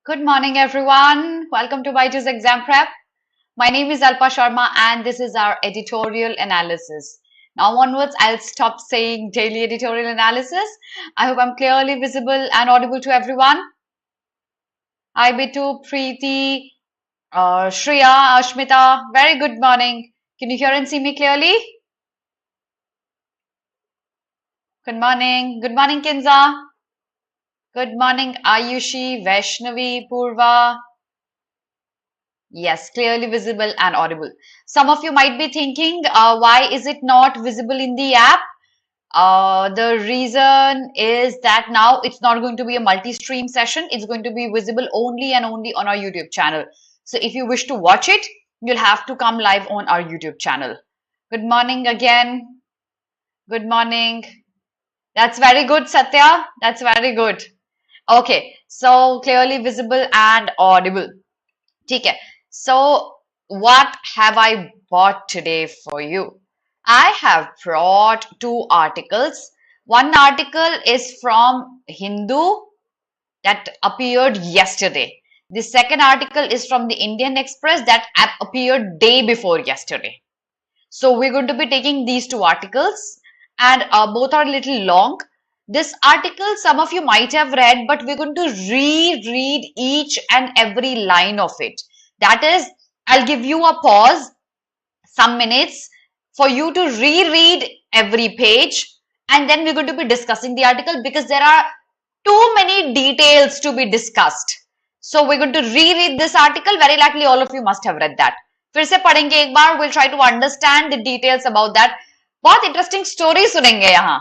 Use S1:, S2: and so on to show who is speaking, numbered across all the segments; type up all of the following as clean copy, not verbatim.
S1: Good morning, everyone. Welcome to BYJU'S Exam Prep. My name is Alpa Sharma, and this is our editorial analysis. Now onwards, I'll stop saying daily editorial analysis. I hope I'm clearly visible and audible to everyone. Hi, Bitu, Preeti, Shreya, Ashmita. Very good morning. Can you hear and see me clearly? Good morning. Good morning, Kinza. Good morning, Ayushi, Vaishnavi, Purva. Yes, clearly visible and audible. Some of you might be thinking, why is it not visible in the app? The reason is that now it's not going to be a multi-stream session. It's going to be visible only and only on our YouTube channel. So if you wish to watch it, you'll have to come live on our YouTube channel. Good morning again. Good morning. That's very good, Satya. That's very good. Okay, so clearly visible and audible. Okay. So what have I bought today for you? I have brought two articles. One article is from Hindu that appeared yesterday. The second article is from the Indian Express that appeared day before yesterday. So we're going to be taking these two articles, and both are a little long. This article some of you might have read, but we're going to reread each and every line of it. That is, I'll give you a pause, some minutes, for you to reread every page, and then we're going to be discussing the article because there are too many details to be discussed. So we're going to reread this article. Very likely all of you must have read that. फिर से पढ़ेंगे एक बार. We'll try to understand the details about that. बहुत interesting story सुनेंगे यहाँ.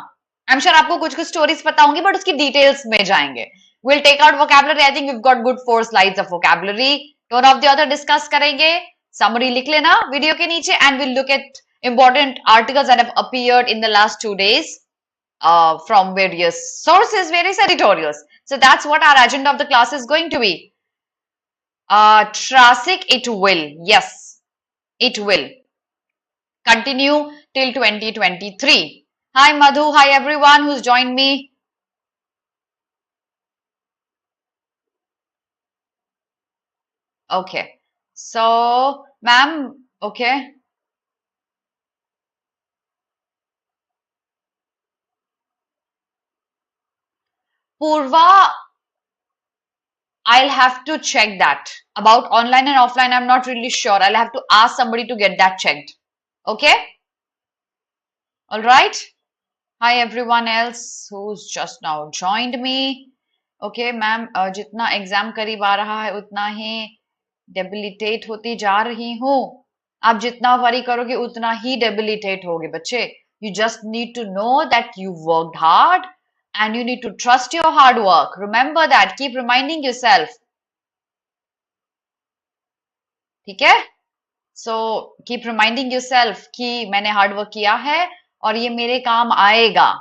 S1: I'm sure आपको कुछ stories पता होंगी, but उसकी details में जाएंगे. We'll take out vocabulary. I think we've got good 4 slides of vocabulary. Tone of the author discuss करेंगे. Summary लिख लेना video के नीचे, and we'll look at important articles that have appeared in the last 2 days from various sources, various editorials. So that's what our agenda of the class is going to be. Trasic, it will. Yes, it will. Continue till 2023. Hi Madhu, hi everyone who's joined me. Okay, so ma'am, okay. Purva, I'll have to check that. About online and offline, I'm not really sure. I'll have to ask somebody to get that checked. Okay? All right. Hi everyone else who's just now joined me. Okay, ma'am, जितना exam करीब आ रहा है उतना ही debilitate होती जा रही हूँ. आप जितना वरी करोगे उतना ही डेबिलिटेट होगे बच्चे. You just need to know that you worked hard and you need to trust your hard work. Remember that. Keep reminding yourself. ठीक है? So keep reminding yourself कि मैंने हार्ड वर्क किया है और ये मेरे काम आएगा.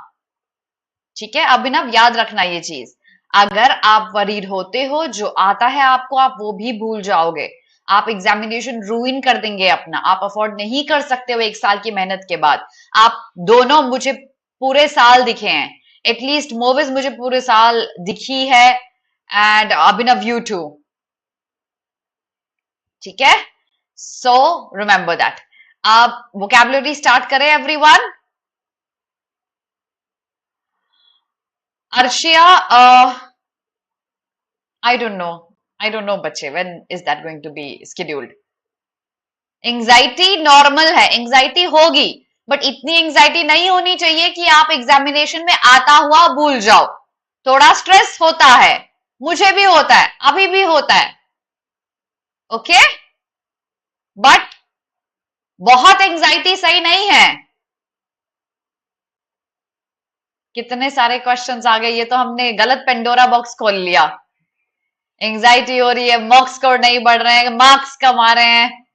S1: ठीक है? अभिनव याद रखना ये चीज. अगर आप वरीड होते हो, जो आता है आपको आप वो भी भूल जाओगे. आप एग्जामिनेशन रूइन कर देंगे अपना. आप अफोर्ड नहीं कर सकते हो 1 साल की मेहनत के बाद. आप दोनों मुझे पूरे साल दिखे हैं. एटलीस्ट मोविज मुझे पूरे साल दिखी है, एंड अभिनव यू टू. ठीक है? So remember that. आप vocabulary start करें everyone. Arshia, I don't know बच्चे. When is that going to be scheduled? Anxiety normal है. Anxiety होगी, but इतनी anxiety नहीं होनी चाहिए कि आप एग्जामिनेशन में आता हुआ भूल जाओ. थोड़ा स्ट्रेस होता है, मुझे भी होता है, अभी भी होता है. ओके? बट बहुत एंजाइटी सही नहीं है. कितने सारे क्वेश्चंस आ गए. ये तो हमने गलत पेंडोरा बॉक्स खोल लिया. एंजाइटी हो रही है, मॉक स्कोर नहीं बढ़ रहे हैं, मार्क्स कम आ रहे हैं.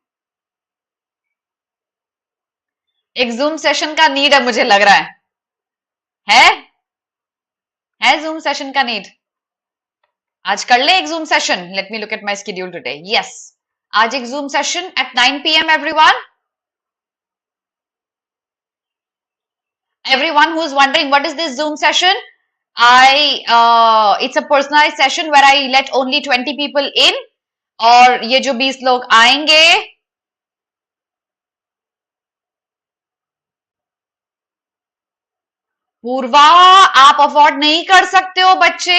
S1: एक जूम सेशन का नीड है मुझे लग रहा है जूम सेशन का नीड. आज कर ले एक zoom session. Let me look at my schedule today. Yes, आज एक zoom session at 9 PM everyone. Everyone who's wondering what is this Zoom session, It's a personalized session where I let only 20 people in, और ये जो 20 लोग आएंगे, पूर्वा आप afford नहीं कर सकते हो बच्चे.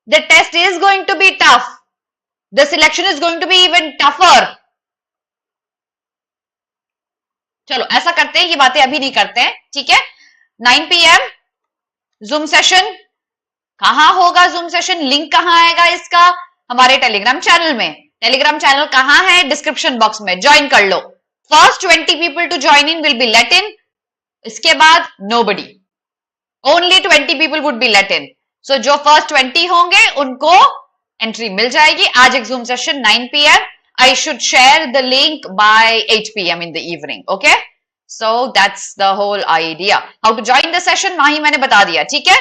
S1: The test is going to be tough. The selection is going to be even tougher. चलो ऐसा करते हैं, ये बातें अभी नहीं करते हैं, ठीक है. 9 PM जूम सेशन. कहां होगा जूम सेशन? लिंक कहां आएगा इसका? हमारे टेलीग्राम चैनल में. टेलीग्राम चैनल कहां है? डिस्क्रिप्शन बॉक्स में. ज्वाइन कर लो. First 20 people to join in will be let in. इसके बाद nobody. Only 20 people would be let in. So जो फर्स्ट 20 होंगे उनको एंट्री मिल जाएगी. आज एक zoom session 9 PM. I should share the link by 8 PM in the evening. Okay? So that's the whole idea. How to join the session? वहीं मैंने बता दिया, ठीक है?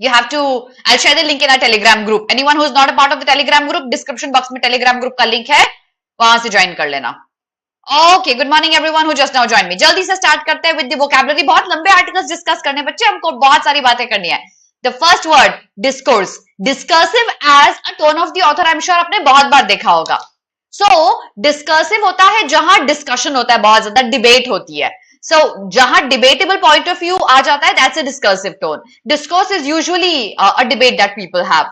S1: You have to, I'll share the link in our Telegram group. Anyone who is not a part of the Telegram group, description box में Telegram group का link है, वहां से join कर लेना. Okay, good morning everyone who just now joined me. जल्दी से start करते हैं with the vocabulary. बहुत लंबे articles discuss करने बच्चे, हमको बहुत सारी बातें करनी है. The first word, discourse. Discursive as a tone of the author. I'm sure आपने बहुत बार देखा होगा. So, discursive होता है जहां discussion होता है, बहुत ज्यादा debate होती है. So, जहां debatable point of view आ जाता है, that's a discursive tone. Discourse is usually a debate that people have.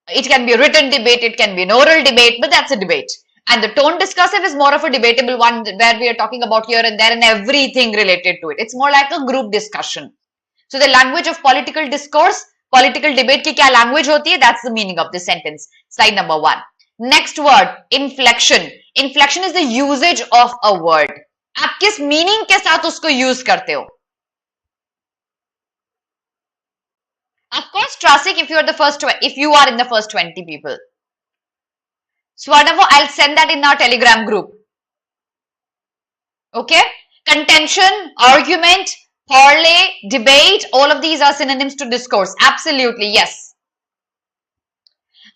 S1: It can be a written debate, it can be an oral debate, but that's a debate. And the tone discursive is more of a debatable one where we are talking about here and there and everything related to it. It's more like a group discussion. So the language of political discourse, political debate की क्या language होती है? That's the meaning of this sentence. Slide number 1. Next word, inflection. Inflection is the usage of a word. आप किस meaning के साथ उसको use करते हो? Of course, Trasik, if you are in the first 20 people. Swarnavo, I'll send that in our Telegram group. Okay? Contention, argument, parlay, debate, all of these are synonyms to discourse. Absolutely, yes.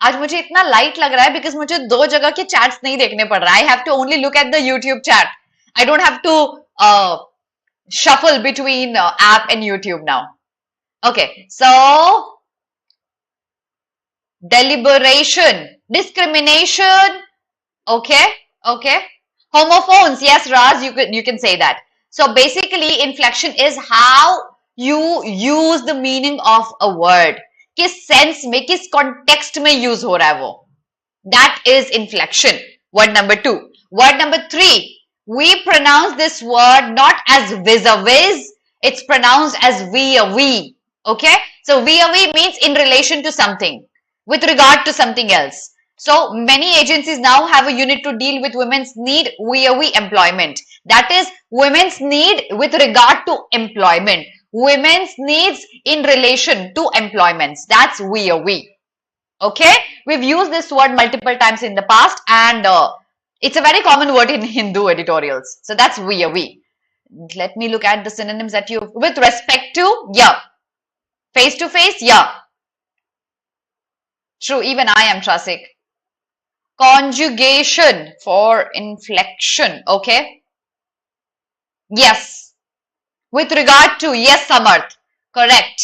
S1: आज मुझे इतना light लग रहा है because मुझे दो जगह के चैट्स नहीं देखने पड़ रहा है. I have to only look at the YouTube chat. I don't have to shuffle between app and YouTube now. Okay, so deliberation, discrimination. Okay. Homophones, yes, Raz, you can say that. So basically, inflection is how you use the meaning of a word. किस sense में, किस context में use हो रहा है वो. That is inflection. Word number 2. Word number 3. We pronounce this word not as vis-a-vis. It's pronounced as we. Okay? So we means in relation to something, with regard to something else. So many agencies now have a unit to deal with women's need, we employment. That is women's need with regard to employment. Women's needs in relation to employments. That's we. Okay? We've used this word multiple times in the past and it's a very common word in Hindu editorials. So that's we. Let me look at the synonyms that you, with respect to, yeah. Face to face, yeah. True, even I am Trasik. Conjugation for inflection, okay? Yes. With regard to, yes, Samarth. Correct.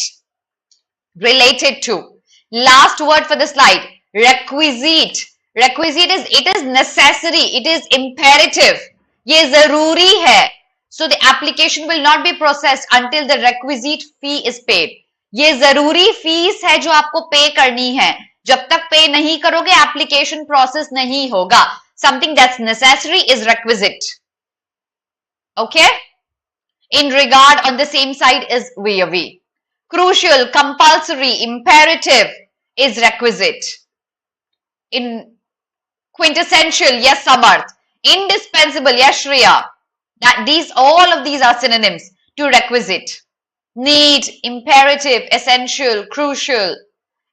S1: Related to. Last word for the slide. Requisite. Requisite is, it is necessary. It is imperative. Ye zaruri hai. So the application will not be processed until the requisite fee is paid. ये जरूरी fees है जो आपको पे करनी है. जब तक पे नहीं करोगे एप्लीकेशन प्रोसेस नहीं होगा. Something that's necessary is requisite. Okay? In regard, on the same side is we. Crucial, compulsory, imperative is requisite. In quintessential, yes, Samarth. Indispensable, yes, Shreya. All of these are synonyms to requisite. Need, imperative, essential, crucial,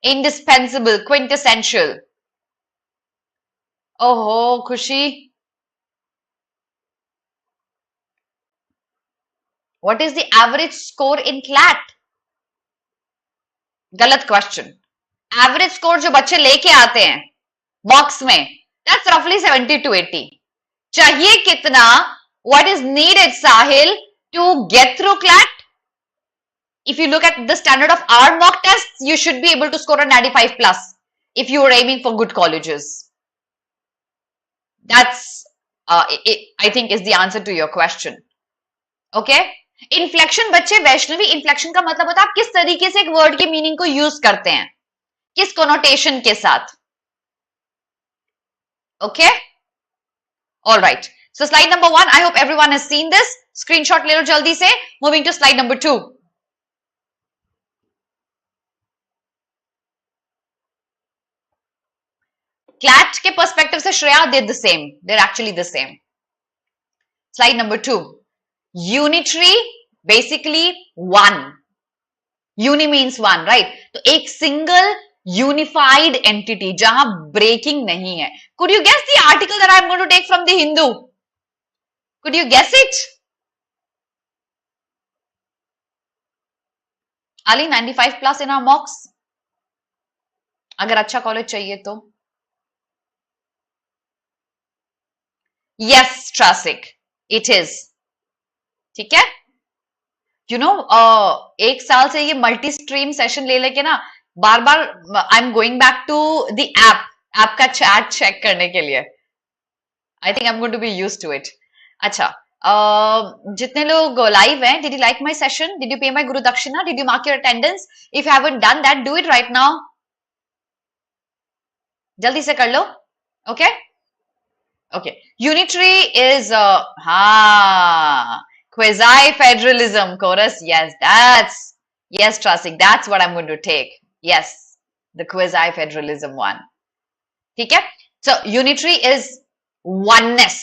S1: indispensable, quintessential. Oh, Khushi. What is the average score in CLAT? गलत question. Average score जो बच्चे लेके आते हैं box में, that's roughly 70 to 80. चाहिए कितना? What is needed, Sahil, to get through CLAT? If you look at the standard of our mock tests, you should be able to score a 95 plus if you are aiming for good colleges. That's, I think, is the answer to your question. Okay? Inflection बच्चे, Vaishnavi, inflection का मतलब होता है आप किस तरीके से एक वर्ड के मीनिंग को यूज करते हैं, किस कोनोटेशन के साथ. Okay? All right. So slide number 1, I hope everyone has seen this. Screenshot ले लो जल्दी से. Moving to slide number 2. CLAT के perspective से Shreya, they're the same. They're actually the same. Slide number 2. Unitary, basically one. Uni means one, right? तो एक single unified entity जहां breaking नहीं है. Could you guess the article that I'm going to take from the Hindu? Could you guess it? Ali, 95 plus in our mocks. अगर अच्छा college चाहिए तो. Yes, Trasik, it is. ठीक है? You know, एक साल से ये मल्टी स्ट्रीम सेशन ले लेके ना बार बार I am going back to the app का चैट चेक करने के लिए. I think I am going to be used to it. अच्छा, जितने लोग लाइव हैं, did you like my session? Did you pay my guru dakshina? Did you mark your attendance? If you haven't done that, do it right now. जल्दी से कर लो. Okay okay. Unitary is quasi-federalism, chorus. Yes, Trasik, that's what I'm going to take. Yes, the quasi-federalism one. ठीक है? So, unitary is oneness,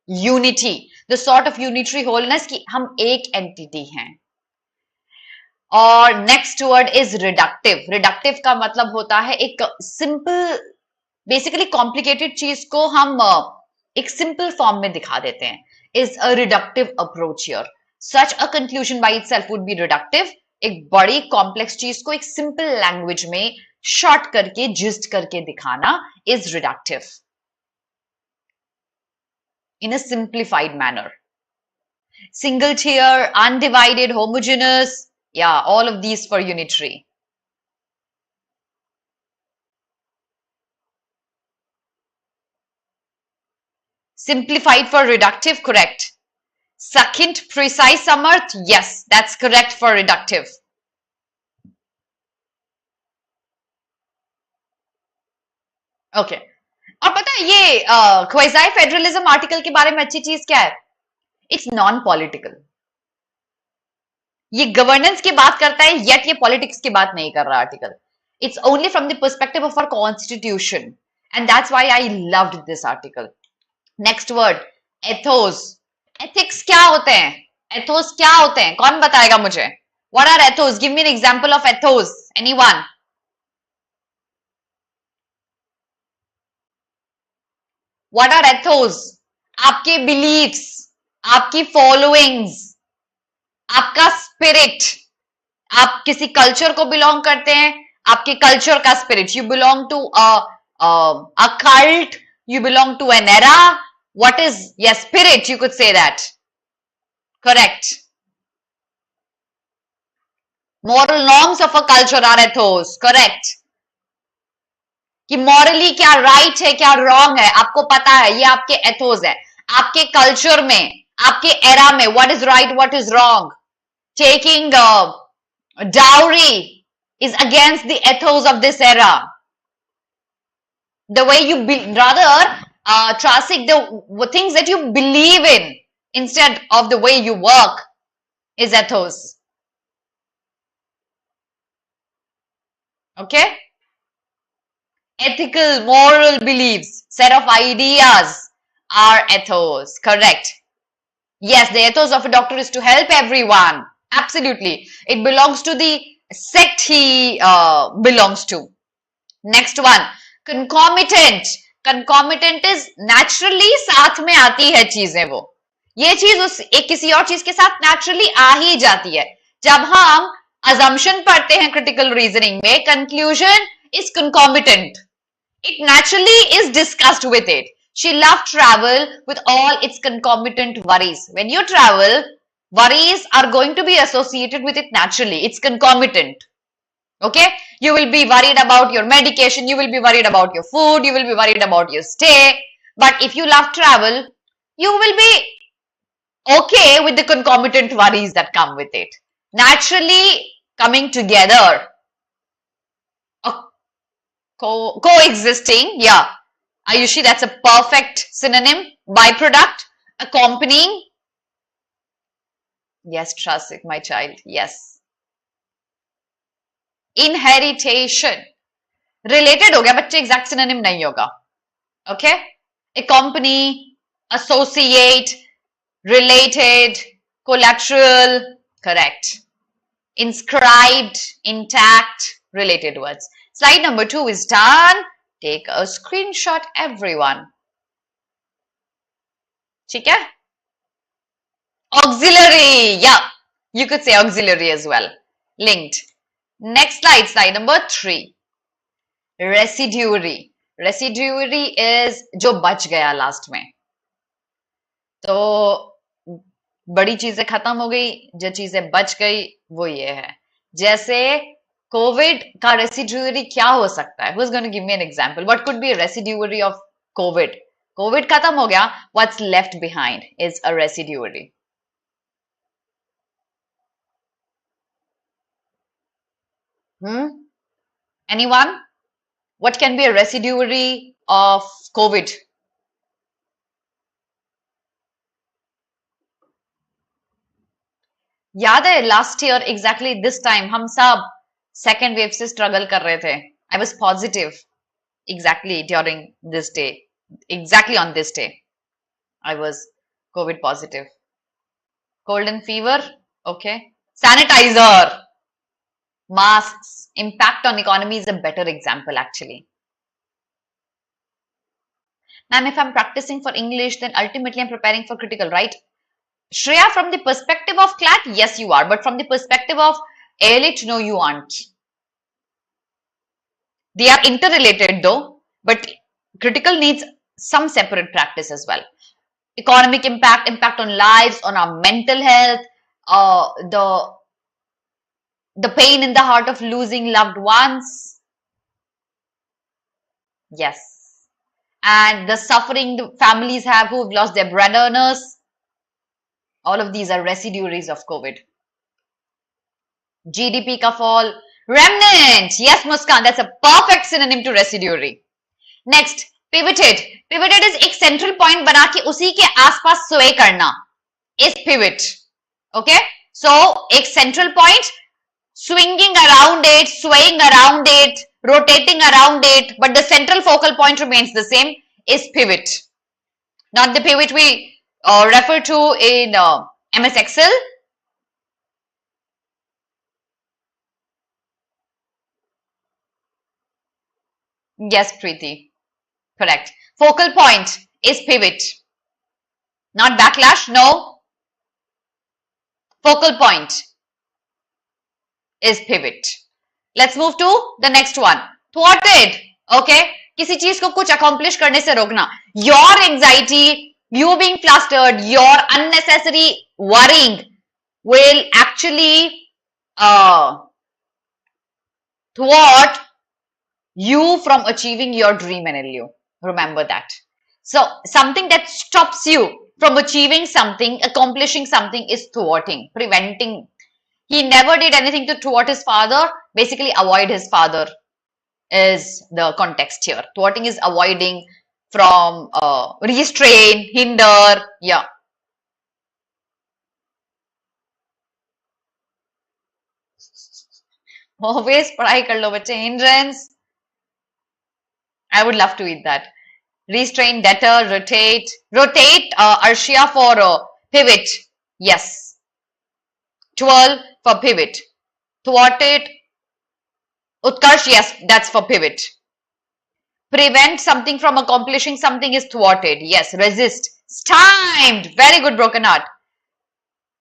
S1: unity, the sort of unitary wholeness कि हम एक entity हैं. और next word is reductive. Reductive का मतलब होता है एक simple, basically complicated चीज को हम एक simple form में दिखा देते हैं. Is a reductive approach here. Such a conclusion by itself would be reductive. एक बड़ी complex चीज को एक simple language में short करके, gist करके दिखाना is reductive. In a simplified manner. Single tier, undivided, homogeneous. Yeah, all of these for unitary. Simplified for reductive, correct. Succinct, precise, samarth, yes, that's correct for reductive. Okay. और पता है ये क्वेज़ाई federalism article के बारे में अच्छी चीज क्या है? It's non political. ये गवर्नेंस की बात करता है, yet ये पॉलिटिक्स की बात नहीं कर रहा article. It's only from the perspective of our constitution, and that's why I loved this article. Next word, ethos. Ethics क्या होते हैं? Ethos क्या होते हैं? कौन बताएगा मुझे? What are ethos? Give me an example of ethos. Anyone? What are ethos? आपके beliefs, आपकी followings, आपका spirit. आप किसी culture को belong करते हैं, आपके culture का spirit. You belong to a cult. You belong to an era. What is, yes, spirit, you could say that. Correct. Moral norms of a culture are ethos. Correct. कि morally क्या right है, क्या wrong है, आपको पता है, ये आपके ethos है. आपके culture में, आपके era में, what is right, what is wrong. Taking dowry is against the ethos of this era. The way you rather Trasik, the things that you believe in instead of the way you work is ethos. Okay? Ethical, moral beliefs, set of ideas are ethos. Correct. Yes, the ethos of a doctor is to help everyone. Absolutely. It belongs to the sect he belongs to. Next one. Concomitant. Concomitant is naturally साथ में आती है चीजें वो. ये चीज उस एक किसी और चीज के साथ naturally आ ही जाती है. जब हम assumption पढ़ते हैं critical reasoning में, conclusion is concomitant. It naturally is discussed with it. She loved travel with all its concomitant worries. When you travel, Worries are going to be associated with it naturally. It's concomitant. Okay? You will be worried about your medication, you will be worried about your food, you will be worried about your stay. But if you love travel, you will be okay with the concomitant worries that come with it. Naturally coming together, coexisting, yeah. Ayushi, that's a perfect synonym. Byproduct, accompanying. Yes, Trasik, my child, yes. Inheritation. Related हो गया बच्चे, exact synonym नहीं होगा. Okay? Accompany, associate, related, collateral, correct. Inscribed, intact, related words. Slide number 2 is done. Take a screenshot, everyone. ठीक है? Auxiliary, yeah. You could say auxiliary as well. Linked. Next slide, slide number 3. Residuary. Residuary is जो बच गया last में. तो बड़ी चीजें खत्म हो गई, जो चीजें बच गई वो ये है. जैसे कोविड का रेसिड्यूरी क्या हो सकता है? Who's going to give me an example? What could be a residuary of COVID? COVID खत्म हो गया. What's left behind is a residuary. Anyone? What can be a residuary of COVID? याद है last year exactly this time हम सब second wave से struggle कर रहे थे. I was positive exactly during this day, exactly on this day I was COVID positive. Cold and fever, okay. Sanitiser, masks, impact on economy is a better example actually. Ma'am, if I'm practicing for English, then ultimately I'm preparing for critical, right? Shreya, from the perspective of CLAT, yes you are, but from the perspective of ALH, no you aren't. They are interrelated though, but critical needs some separate practice as well. Economic impact, impact on lives, on our mental health, the pain in the heart of losing loved ones. Yes. And the suffering the families have who have lost their bread earners. All of these are residuaries of COVID. GDP ka fall. Remnant. Yes, Muskan, that's a perfect synonym to residuary. Next, pivoted. Pivoted is एक central point बना के उसी के आसपास sway करना is pivot. Okay? So, एक central point, swinging around it, swaying around it, rotating around it, but the central focal point remains the same, is pivot. Not the pivot we refer to in MS Excel. Yes, Preeti. Correct. Focal point is pivot. Not backlash, no. Focal point is pivot. Let's move to the next one. Thwarted. Okay. किसी चीज को कुछ accomplish करने से रोकना. Your anxiety, you being flustered, your unnecessary worrying will actually thwart you from achieving your dream and LU. Remember that. So something that stops you from achieving something, accomplishing something is thwarting, preventing. He never did anything to thwart his father, basically avoid his father is the context here. Thwarting is avoiding from restrain, hinder, yeah. Always पढ़ाई कर लो बच्चे. Hindrance. I would love to eat that. Restrain, deter, rotate. Rotate, Arshia for pivot. Yes. Twirl for pivot. Thwarted. Utkarsh, yes, that's for pivot. Prevent something from accomplishing something is thwarted. Yes. Resist. Stymied. Very good, Broken Heart.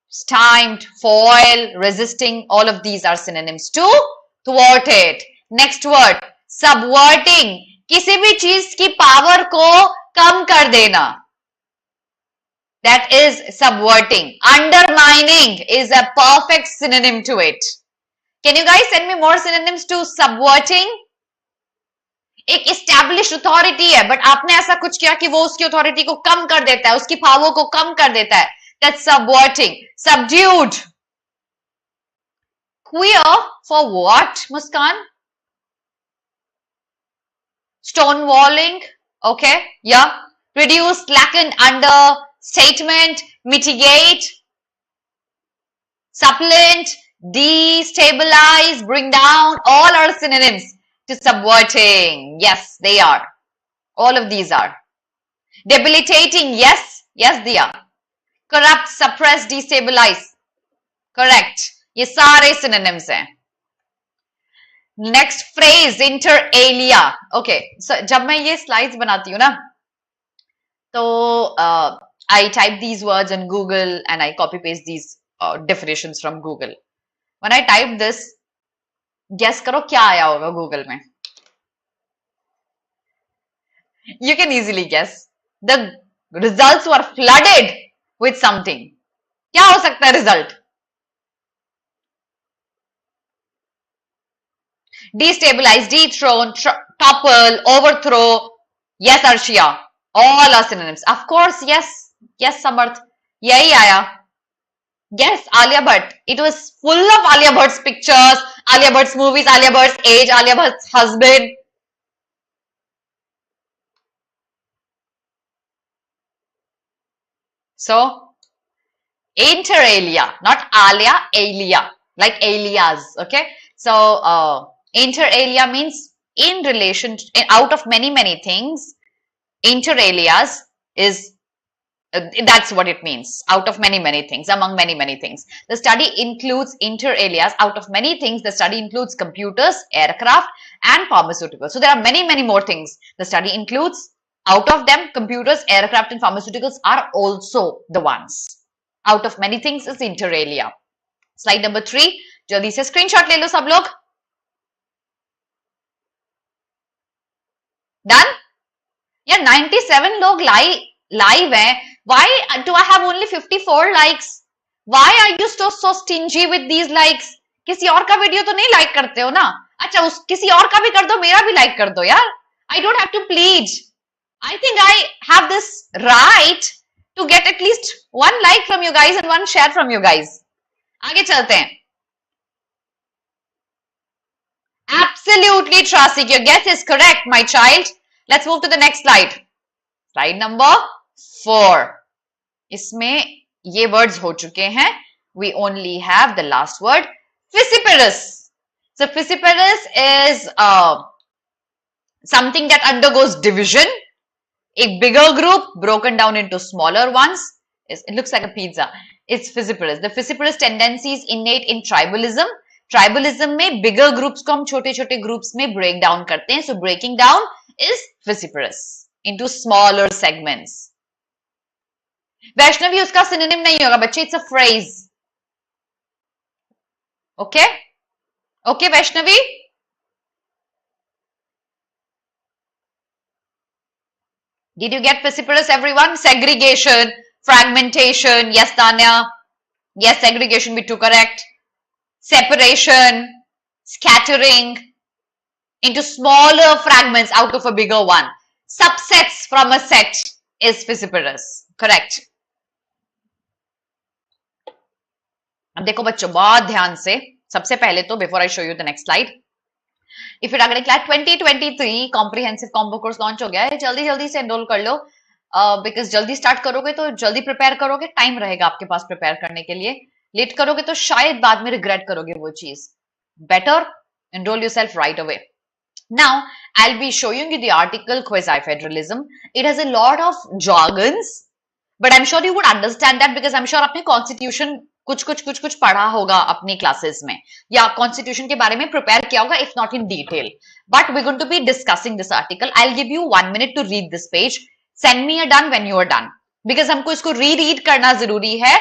S1: Stymied, foil, resisting. All of these are synonyms to thwarted. Next word. Subverting. किसी भी चीज की power को कम कर देना. That is subverting. Undermining is a perfect synonym to it. Can you guys send me more synonyms to subverting? एक established authority है, but आपने ऐसा कुछ किया कि वो उसकी authority को कम कर देता है, उसकी power को कम कर देता है. That's subverting. Subdued. Queer for what, Muskan? Stonewalling. Okay, yeah. Reduce, slacken, under, statement, mitigate, supplant, destabilize, bring down, all are synonyms to subverting. Yes, they are. All of these are. Debilitating, yes, yes, they are. Corrupt, suppress, destabilize. Correct. ये सारे synonyms हैं. Next phrase, inter alia. Okay, so जब मैं ये slides बनाती हूँ ना, तो I type these words in Google and I copy paste these definitions from Google. When I type this, guess करो क्या आया होगा Google में? You can easily guess. The results were flooded with something. क्या हो सकता है result? Destabilize, dethrone, topple, overthrow. Yes, Arshia. All are synonyms. Of course, yes. Yes, Samarth. Yahi aaya. Yes, Alia Bhatt. It was full of Alia Bhatt's pictures, Alia Bhatt's movies, Alia Bhatt's age, Alia Bhatt's husband. So, inter alia, not Alia, alia, like alias. Okay. So, inter alia means in relation, out of many things. Inter alias is that's what it means. Out of many things, among many things. The study includes inter alias. Out of many things, the study includes computers, aircraft, and pharmaceuticals. So there are many more things the study includes. Out of them, computers, aircraft, and pharmaceuticals are also the ones. Out of many things is inter alia. Slide number 3. जल्दी से screenshot ले लो सब लोग. Done? Yeah, 97 लोग live हैं. Why do I have only 54 likes? Why are you so stingy with these likes? किसी और का वीडियो तो नहीं like करते हो ना? अच्छा, किसी और का भी कर दो, मेरा भी like कर दो यार. I don't have to plead. I think I have this right to get at least one like from you guys and one share from you guys. आगे चलते हैं. Absolutely, Trasik, your guess is correct, my child. Let's move to the next slide. Slide number 4. इसमें ये words हो चुके हैं. We only have the last word, fissiparous. So fissiparous is something that undergoes division. A bigger group broken down into smaller ones. It looks like a pizza. It's fissiparous. The fissiparous tendency is innate in tribalism. Tribalism में bigger groups को हम छोटे-छोटे groups में break down करते हैं. So breaking down is fissiparous into smaller segments. Vaishnavi उसका synonym नहीं होगा बच्चे. It's a phrase. Okay? Okay, Vaishnavi? Did you get fissiparous, everyone? Segregation, fragmentation. Yes, Tanya. Yes, segregation be too correct. Separation, scattering into smaller fragments out of a bigger one. Subsets from a set is fissiparous. Correct. अब देखो बच्चों बहुत ध्यान से. सबसे पहले तो before I show you the next slide. If you're targeting CLAT 2023 comprehensive combo course launch हो गया है, जल्दी से enroll कर लो. Because जल्दी start करोगे तो जल्दी prepare करोगे, time रहेगा आपके पास prepare करने के लिए. Late करोगे तो शायद बाद में regret करोगे वो चीज. Better enroll yourself right away. Now I'll be showing you the article quasi-federalism. It has a lot of jargons, but I'm sure you would understand that because I'm sure आपने constitution कुछ पढ़ा होगा अपनी classes में या constitution के बारे में प्रिपेयर किया होगा if not in detail. But we going to be discussing this article. I will give you 1 minute to read this page. Send me a done when you are done, because हमको इसको read करना जरूरी है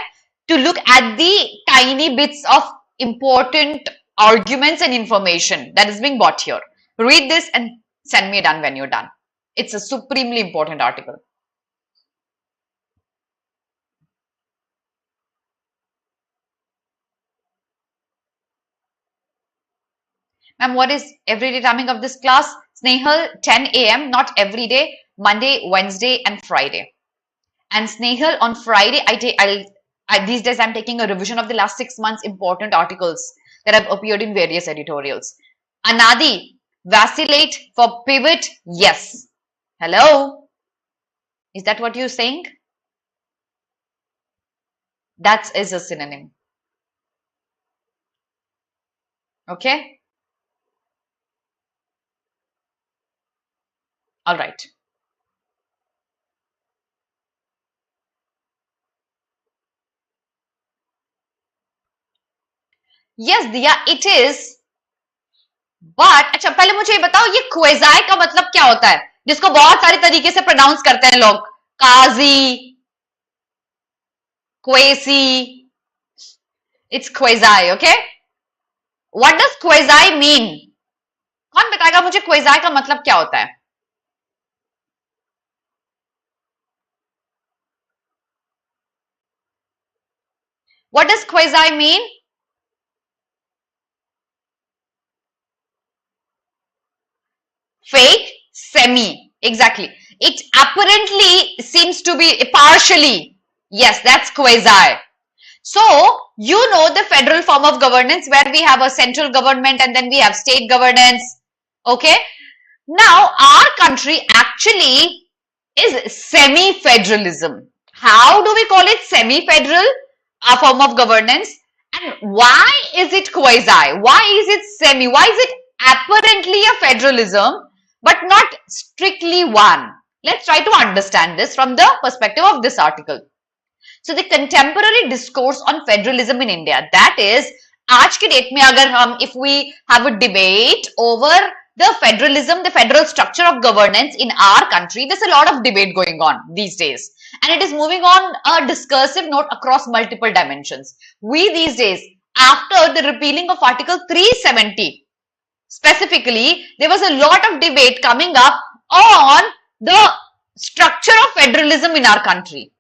S1: to look at the tiny bits of important arguments and information that is being bought here. Read this and send me a done when you are done. It's a supremely important article. Ma'am, what is everyday timing of this class? Snehal, 10 a.m., not every day, Monday, Wednesday, and Friday. And Snehal, on Friday, these days I'm taking a revision of the last 6 months important articles that have appeared in various editorials. Anadi, vacillate for pivot, yes. Hello? Is that what you're saying? That is a synonym. Okay? All right. Yes, Diya, it is. But अच्छा पहले मुझे ये बताओ ये क्वेजाई का मतलब क्या होता है जिसको बहुत सारे तरीके से प्रोनाउंस करते हैं लोग quasi quasi it's quasi okay what does quasi mean कौन बताएगा मुझे क्वेजाई का मतलब क्या होता है what does quasi mean fake semi exactly it apparently seems to be partially yes that's quasi so you know the federal form of governance where we have a central government and then we have state governance okay now our country actually is semi federalism how do we call it semi federal a form of governance and why is it quasi why is it semi why is it apparently a federalism but not strictly one. Let's try to understand this from the perspective of this article. So the contemporary discourse on federalism in India, that is, आज की date में अगर हम if we have a debate over the federalism, the federal structure of governance in our country, there's a lot of debate going on these days. And it is moving on a discursive note across multiple dimensions. We these days, after the repealing of Article 370, specifically, there was a lot of debate coming up on the structure of federalism in our country.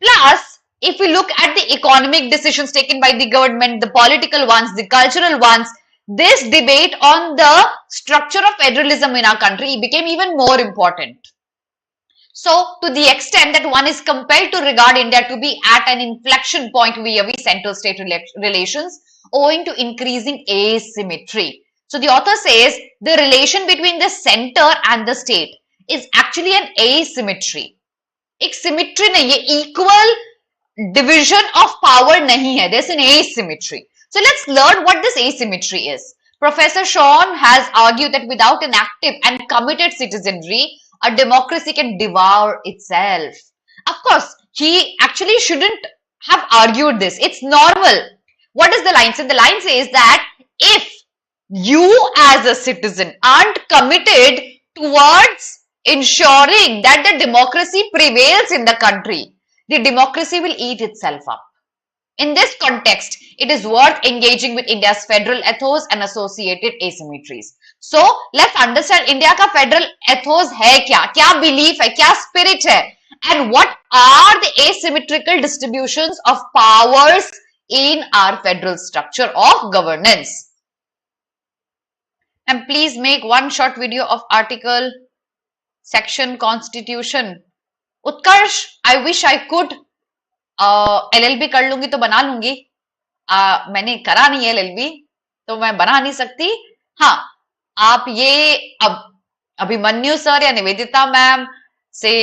S1: Plus, if we look at the economic decisions taken by the government, the political ones, the cultural ones, this debate on the structure of federalism in our country became even more important. So, to the extent that one is compelled to regard India to be at an inflection point vis-a-vis central-state relations owing to increasing asymmetry. So the author says the relation between the center and the state is actually an asymmetry. एक symmetry नहीं है, equal division of power नहीं है. There's an asymmetry. So let's learn what this asymmetry is. Professor Sean has argued that without an active and committed citizenry, a democracy can devour itself. Of course, he actually shouldn't have argued this. It's normal. What does the line say? The line says that if you as a citizen aren't committed towards ensuring that the democracy prevails in the country, the democracy will eat itself up. In this context, it is worth engaging with India's federal ethos and associated asymmetries. So, let's understand India का federal ethos है क्या belief है, क्या spirit है, and what are the asymmetrical distributions of powers in our federal structure of governance. And please make one short video of article, section, constitution. Utkarsh, I wish I could. LLB कर लूंगी तो बना लूंगी. मैंने करा नहीं है LLB, तो मैं बना नहीं सकती. हाँ, आप ये अभिमन्यु सर या निवेदिता मैम से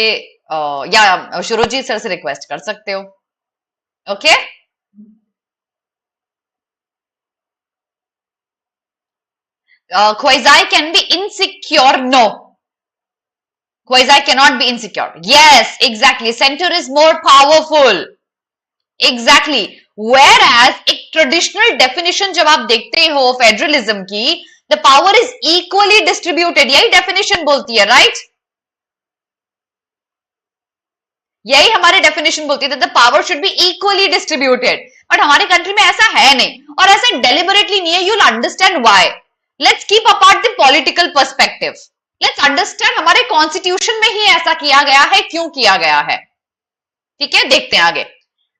S1: या शुरुजीत सर से रिक्वेस्ट कर सकते हो. Okay? Quasi can be insecure. No. Quasi cannot be insecure. Yes, exactly. Center is more powerful. Exactly. Whereas एक traditional definition जब आप देखते हो federalism की, the power is equally distributed. यही definition बोलती है, right? यही हमारी definition बोलती है that the power should be equally distributed. But हमारे country में ऐसा है नहीं, और ऐसा deliberately नहीं है. You'll understand why. Let's keep apart the political perspective. Let's understand हमारे constitution में ही ऐसा किया गया है, क्यों किया गया है. ठीक है, देखते हैं आगे.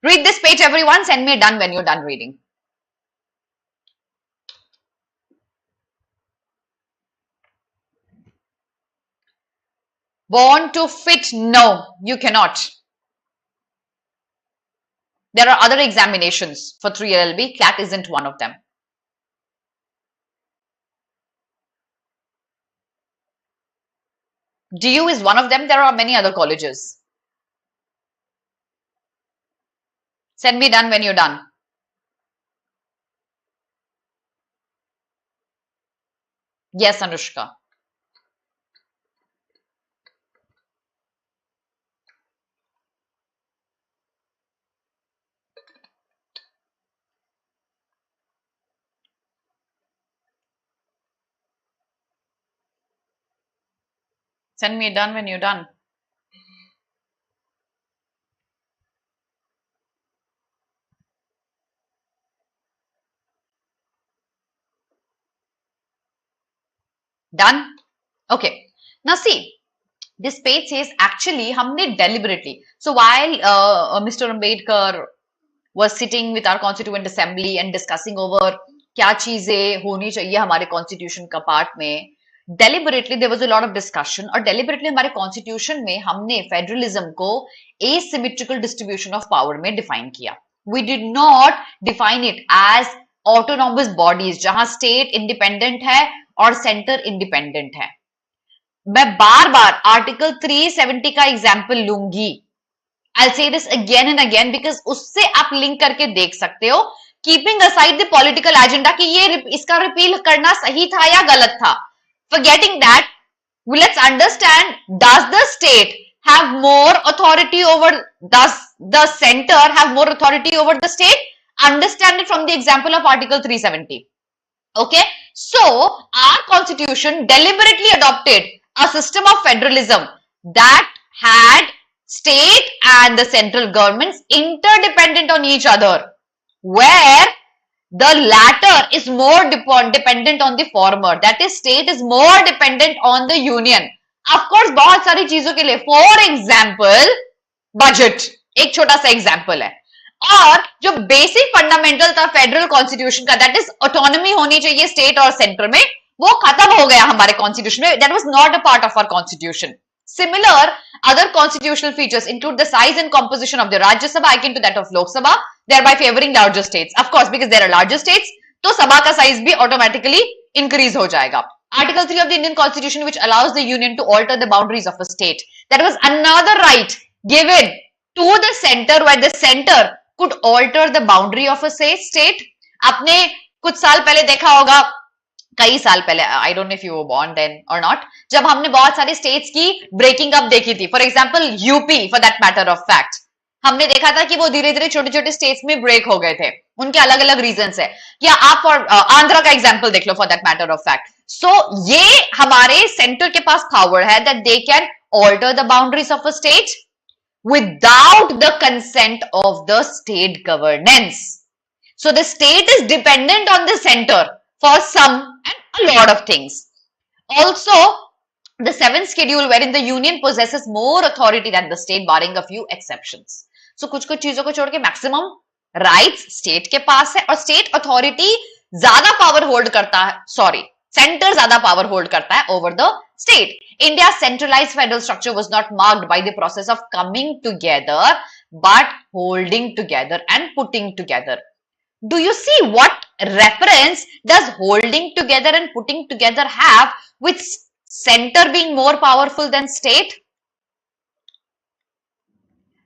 S1: Read this page everyone, send me a done when you're done reading. Born to fit? No, you cannot. There are other examinations for 3LLB. CLAT isn't one of them. DU is one of them. There are many other colleges. Send me done when you're done. Yes, Anushka. Send me done when you're done. Done? Okay. Now see, this page says actually हमने deliberately. So while Mr. Ambedkar was sitting with our constituent assembly and discussing over क्या चीजें होनी चाहिए हमारे constitution का part में, deliberately there was a lot of discussion और deliberately हमारे constitution में हमने federalism को asymmetrical distribution of power में define किया. We did not define it as autonomous bodies जहां state independent है और center independent है. मैं बार बार आर्टिकल 370 का एग्जाम्पल लूंगी. I'll say this again and again because उससे आप लिंक करके देख सकते हो. Keeping aside the political agenda कि ये इसका रिपील करना सही था या गलत था. Forgetting that, let's understand, does the state have more authority over, does the center have more authority over the state? Understand it from the example of article 370. Okay, so our constitution deliberately adopted a system of federalism that had state and the central governments interdependent on each other, where the latter is more dependent on the former, that is state is more dependent on the union. Of course बहुत सारी चीजों के लिए, for example budget एक छोटा सा example है. और जो बेसिक फंडामेंटल था फेडरल कॉन्स्टिट्यूशन का, दैट इज ऑटोनॉमी होनी चाहिए स्टेट और सेंटर में, वो खत्म हो गया हमारे कॉन्स्टिट्यूशन में. That was not a part of our constitution. Similar other constitutional features include the size and composition of the Rajya Sabha akin to that of Lok Sabha, thereby favoring larger states. Of course, because there are larger states, तो सभा का size भी automatically increase हो जाएगा. Article 3 of the Indian Constitution, which allows the union to alter the boundaries of a state. That was another right given to the center, where the center could alter the boundary of a state. आपने कुछ साल पहले देखा होगा, कई साल पहले, I don't know if you were born then और नॉट, जब हमने बहुत सारे स्टेट्स की ब्रेकिंग अप देखी थी. For example UP, for that matter of fact, हमने देखा था कि वो धीरे धीरे छोटे छोटे स्टेट्स में ब्रेक हो गए थे. उनके अलग अलग रीजंस है. या आप और आंध्रा का एग्जांपल देख लो for that matter of fact. So ये हमारे सेंटर के पास पावर है that they can alter the boundaries of a state without the consent of the state governance. So the state is dependent on the center for some and a lot of things. Also, the 7th schedule, wherein the union possesses more authority than the state, barring a few exceptions. So कुछ कुछ चीजों को छोड़ के maximum rights state के पास है, और state authority ज्यादा power hold करता है, center ज्यादा power hold करता है over the state. India's centralized federal structure was not marked by the process of coming together, but holding together and putting together. Do you see what reference does holding together and putting together have with center being more powerful than state?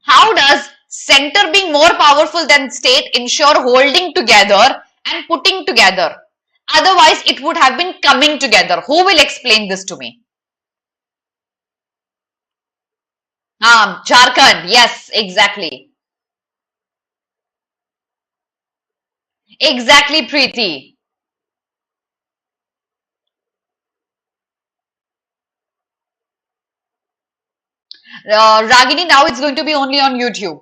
S1: How does center being more powerful than state ensure holding together and putting together? Otherwise, it would have been coming together. Who will explain this to me? Jharkhand. Yes, exactly. Exactly, Preeti. Ragini, now it's going to be only on YouTube.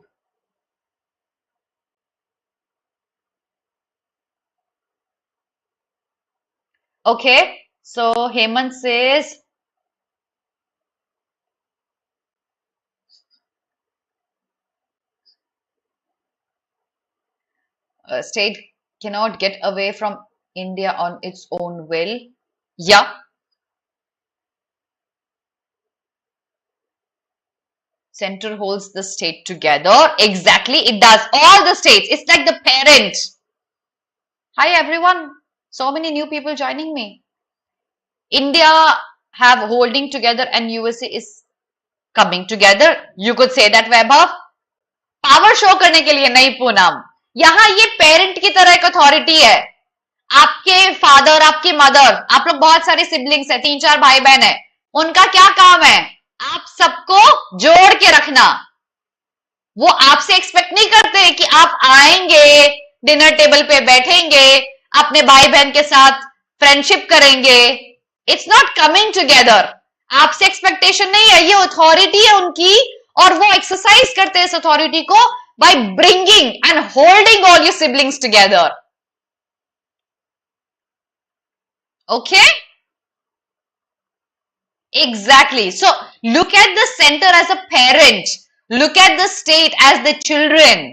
S1: Okay, so Hemant says, state cannot get away from India on its own will. Yeah. Center holds the state together. Exactly, it does. All the states. It's like the parent. Hi everyone. So many new people joining me. India have holding together and USA is coming together. You could say that, Vaibhav. Power show करने के लिए नहीं पूनम, यहां ये parent की तरह एक authority है. आपके फादर, आपकी मदर, आप लोग बहुत सारे सिबलिंग्स है, 3-4 भाई बहन है, उनका क्या काम है? आप सबको जोड़ के रखना. वो आपसे एक्सपेक्ट नहीं करते कि आप आएंगे, डिनर टेबल पे बैठेंगे, अपने भाई बहन के साथ फ्रेंडशिप करेंगे. It's not coming together. आपसे एक्सपेक्टेशन नहीं है, ये अथॉरिटी है उनकी और वो एक्सरसाइज करते हैं इस अथॉरिटी को by bringing and holding all your siblings together. Okay, exactly. So look at the center as a parent, look at the state as the children.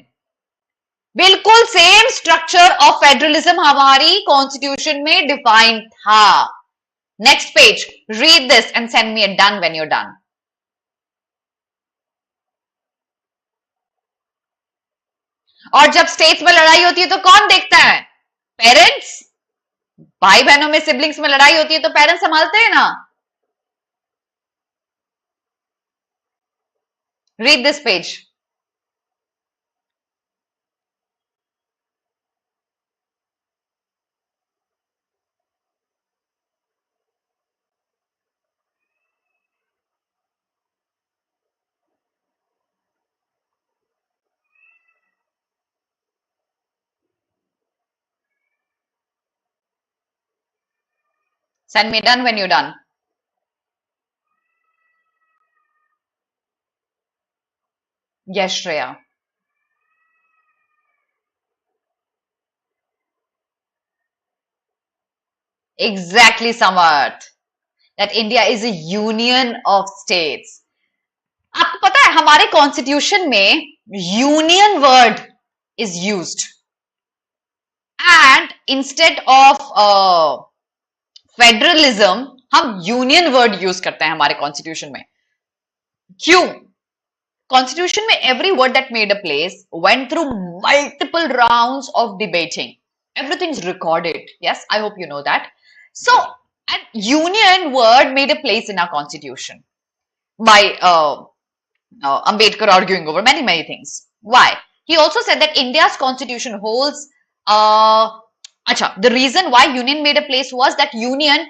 S1: बिल्कुल सेम स्ट्रक्चर ऑफ फेडरलिज्म हमारी constitution में define था. Next page, read this and send me a done when you're done. और जब states में लड़ाई होती है तो कौन देखता है? पेरेंट्स. भाई बहनों में, सिबलिंग्स में लड़ाई होती है तो पेरेंट्स संभालते हैं ना. Read this page. Send me done when you're done. Yes, Shreya. Exactly, Samarth. That India is a union of states. आपको पता है हमारे कॉन्स्टिट्यूशन में union word is used and instead of federalism हम यूनियन वर्ड यूज करते हैं हमारे constitution में. क्यों? Constitution में every word that made a place went through multiple rounds of debating. Everything's recorded. Yes, I hope you know that. So, an union word made a place in our constitution by Ambedkar arguing over many things. Why? He also said that India's constitution holds. The reason why union made a place was that union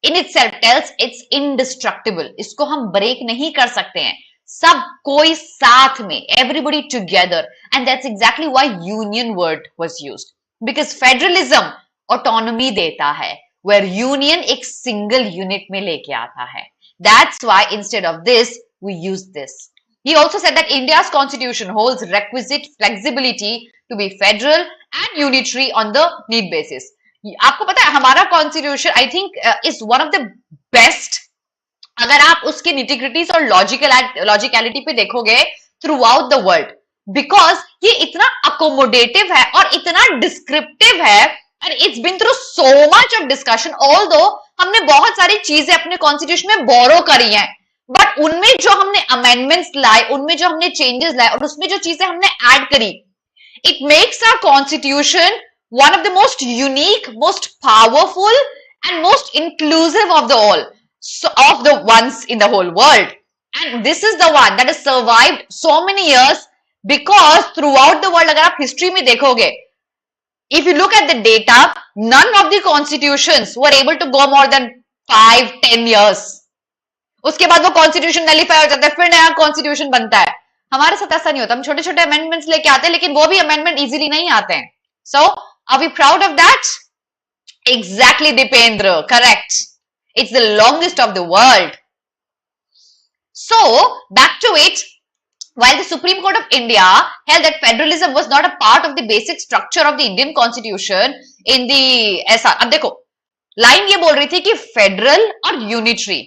S1: in itself tells it's indestructible. इसको हम break नहीं कर सकते हैं. सब कोई साथ में, everybody together, and that's exactly why union word was used, because federalism autonomy देता है, where union एक single unit में लेके आता है. That's why instead of this we use this. He also said that India's constitution holds requisite flexibility to be federal and unitary on the need basis. आपको पता है हमारा constitution I think is one of the best. अगर आप उसके nitty-gritties और logicality पे देखोगे throughout the world, because ये इतना अकोमोडेटिव है और इतना डिस्क्रिप्टिव है and it's been through so much of discussion. Although हमने बहुत सारी चीजें अपने कॉन्स्टिट्यूशन में बोरो करी हैं, बट उनमें जो हमने अमेंडमेंट्स लाए, उनमें जो हमने चेंजेस लाए और उसमें जो चीजें हमने ऐड करी, it makes our constitution one of the most unique, most powerful and most inclusive of the all. So, of the ones in the whole world, and this is the one that has survived so many years because throughout the world, अगर आप history में देखोगे, if you look at the data, none of the constitutions were able to go more than 5-10 years. उसके बाद वो constitution nullify हो जाता है, फिर नया कॉन्स्टिट्यूशन बनता है. हमारे साथ ऐसा नहीं होता, हम छोटे छोटे अमेंडमेंट्स लेके आते हैं, लेकिन वो भी अमेंडमेंट इजीली नहीं आते हैं. So, are we proud of that? Exactly, Dipendra, correct. It's the longest of the world. So, back to it. While the Supreme Court of India held that federalism was not a part of the basic structure of the Indian Constitution in the ऐसा, अब देखो line ये बोल रही थी कि federal और unitary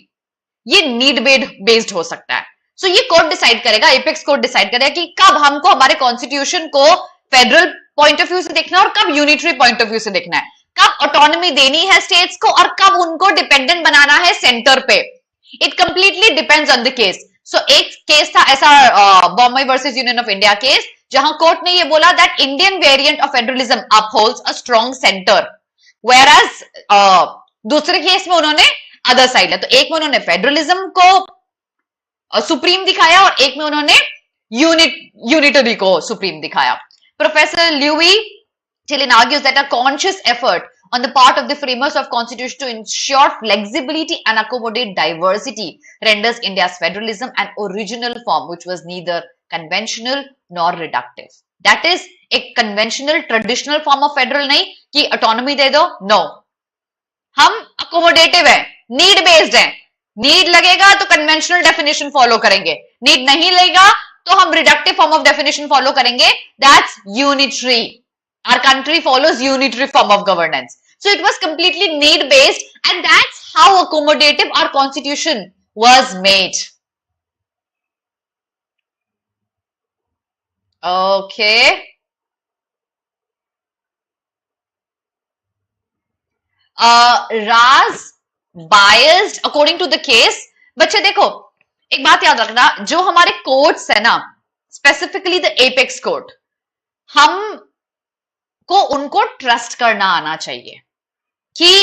S1: ये नीड बेस्ड हो सकता है. सो ये कोर्ट डिसाइड करेगा, एपेक्स कोर्ट डिसाइड करेगा कि कब हमको हमारे कॉन्स्टिट्यूशन को फेडरल पॉइंट ऑफ व्यू से देखना है और कब यूनिटरी पॉइंट ऑफ व्यू से देखना है, कब ऑटोनॉमी देनी है स्टेट्स को और कब उनको डिपेंडेंट बनाना है सेंटर पे. It completely depends on the case. So एक केस था ऐसा, Bombay versus Union of India case, जहां कोर्ट ने ये बोला that Indian variant of federalism upholds a strong centre, whereas दूसरे केस में उन्होंने अदर साइड है। तो एक में उन्होंने फेडरलिज्म को सुप्रीम दिखाया और एक में उन्होंने यूनिटरी को सुप्रीम दिखाया। Professor Louie Tillin argues that a conscious effort on the part of the framers of constitution to ensure flexibility and accommodate diversity renders India's federalism an original form which was neither conventional nor reductive. That is, एक conventional traditional form of federal नहीं कि autonomy दे दो, no. हम accommodative है, need based है, need लगेगा तो conventional definition follow करेंगे, need नहीं लगेगा तो हम reductive form of definition follow करेंगे, that's unitary. Our country follows unitary form of governance. So it was completely need based, and that's how accommodative our constitution was made. Okay. Raz biased according to the case. बच्चे देखो, एक बात याद रखना, जो हमारे courts है ना, स्पेसिफिकली द एपेक्स कोर्ट, हम को उनको ट्रस्ट करना आना चाहिए कि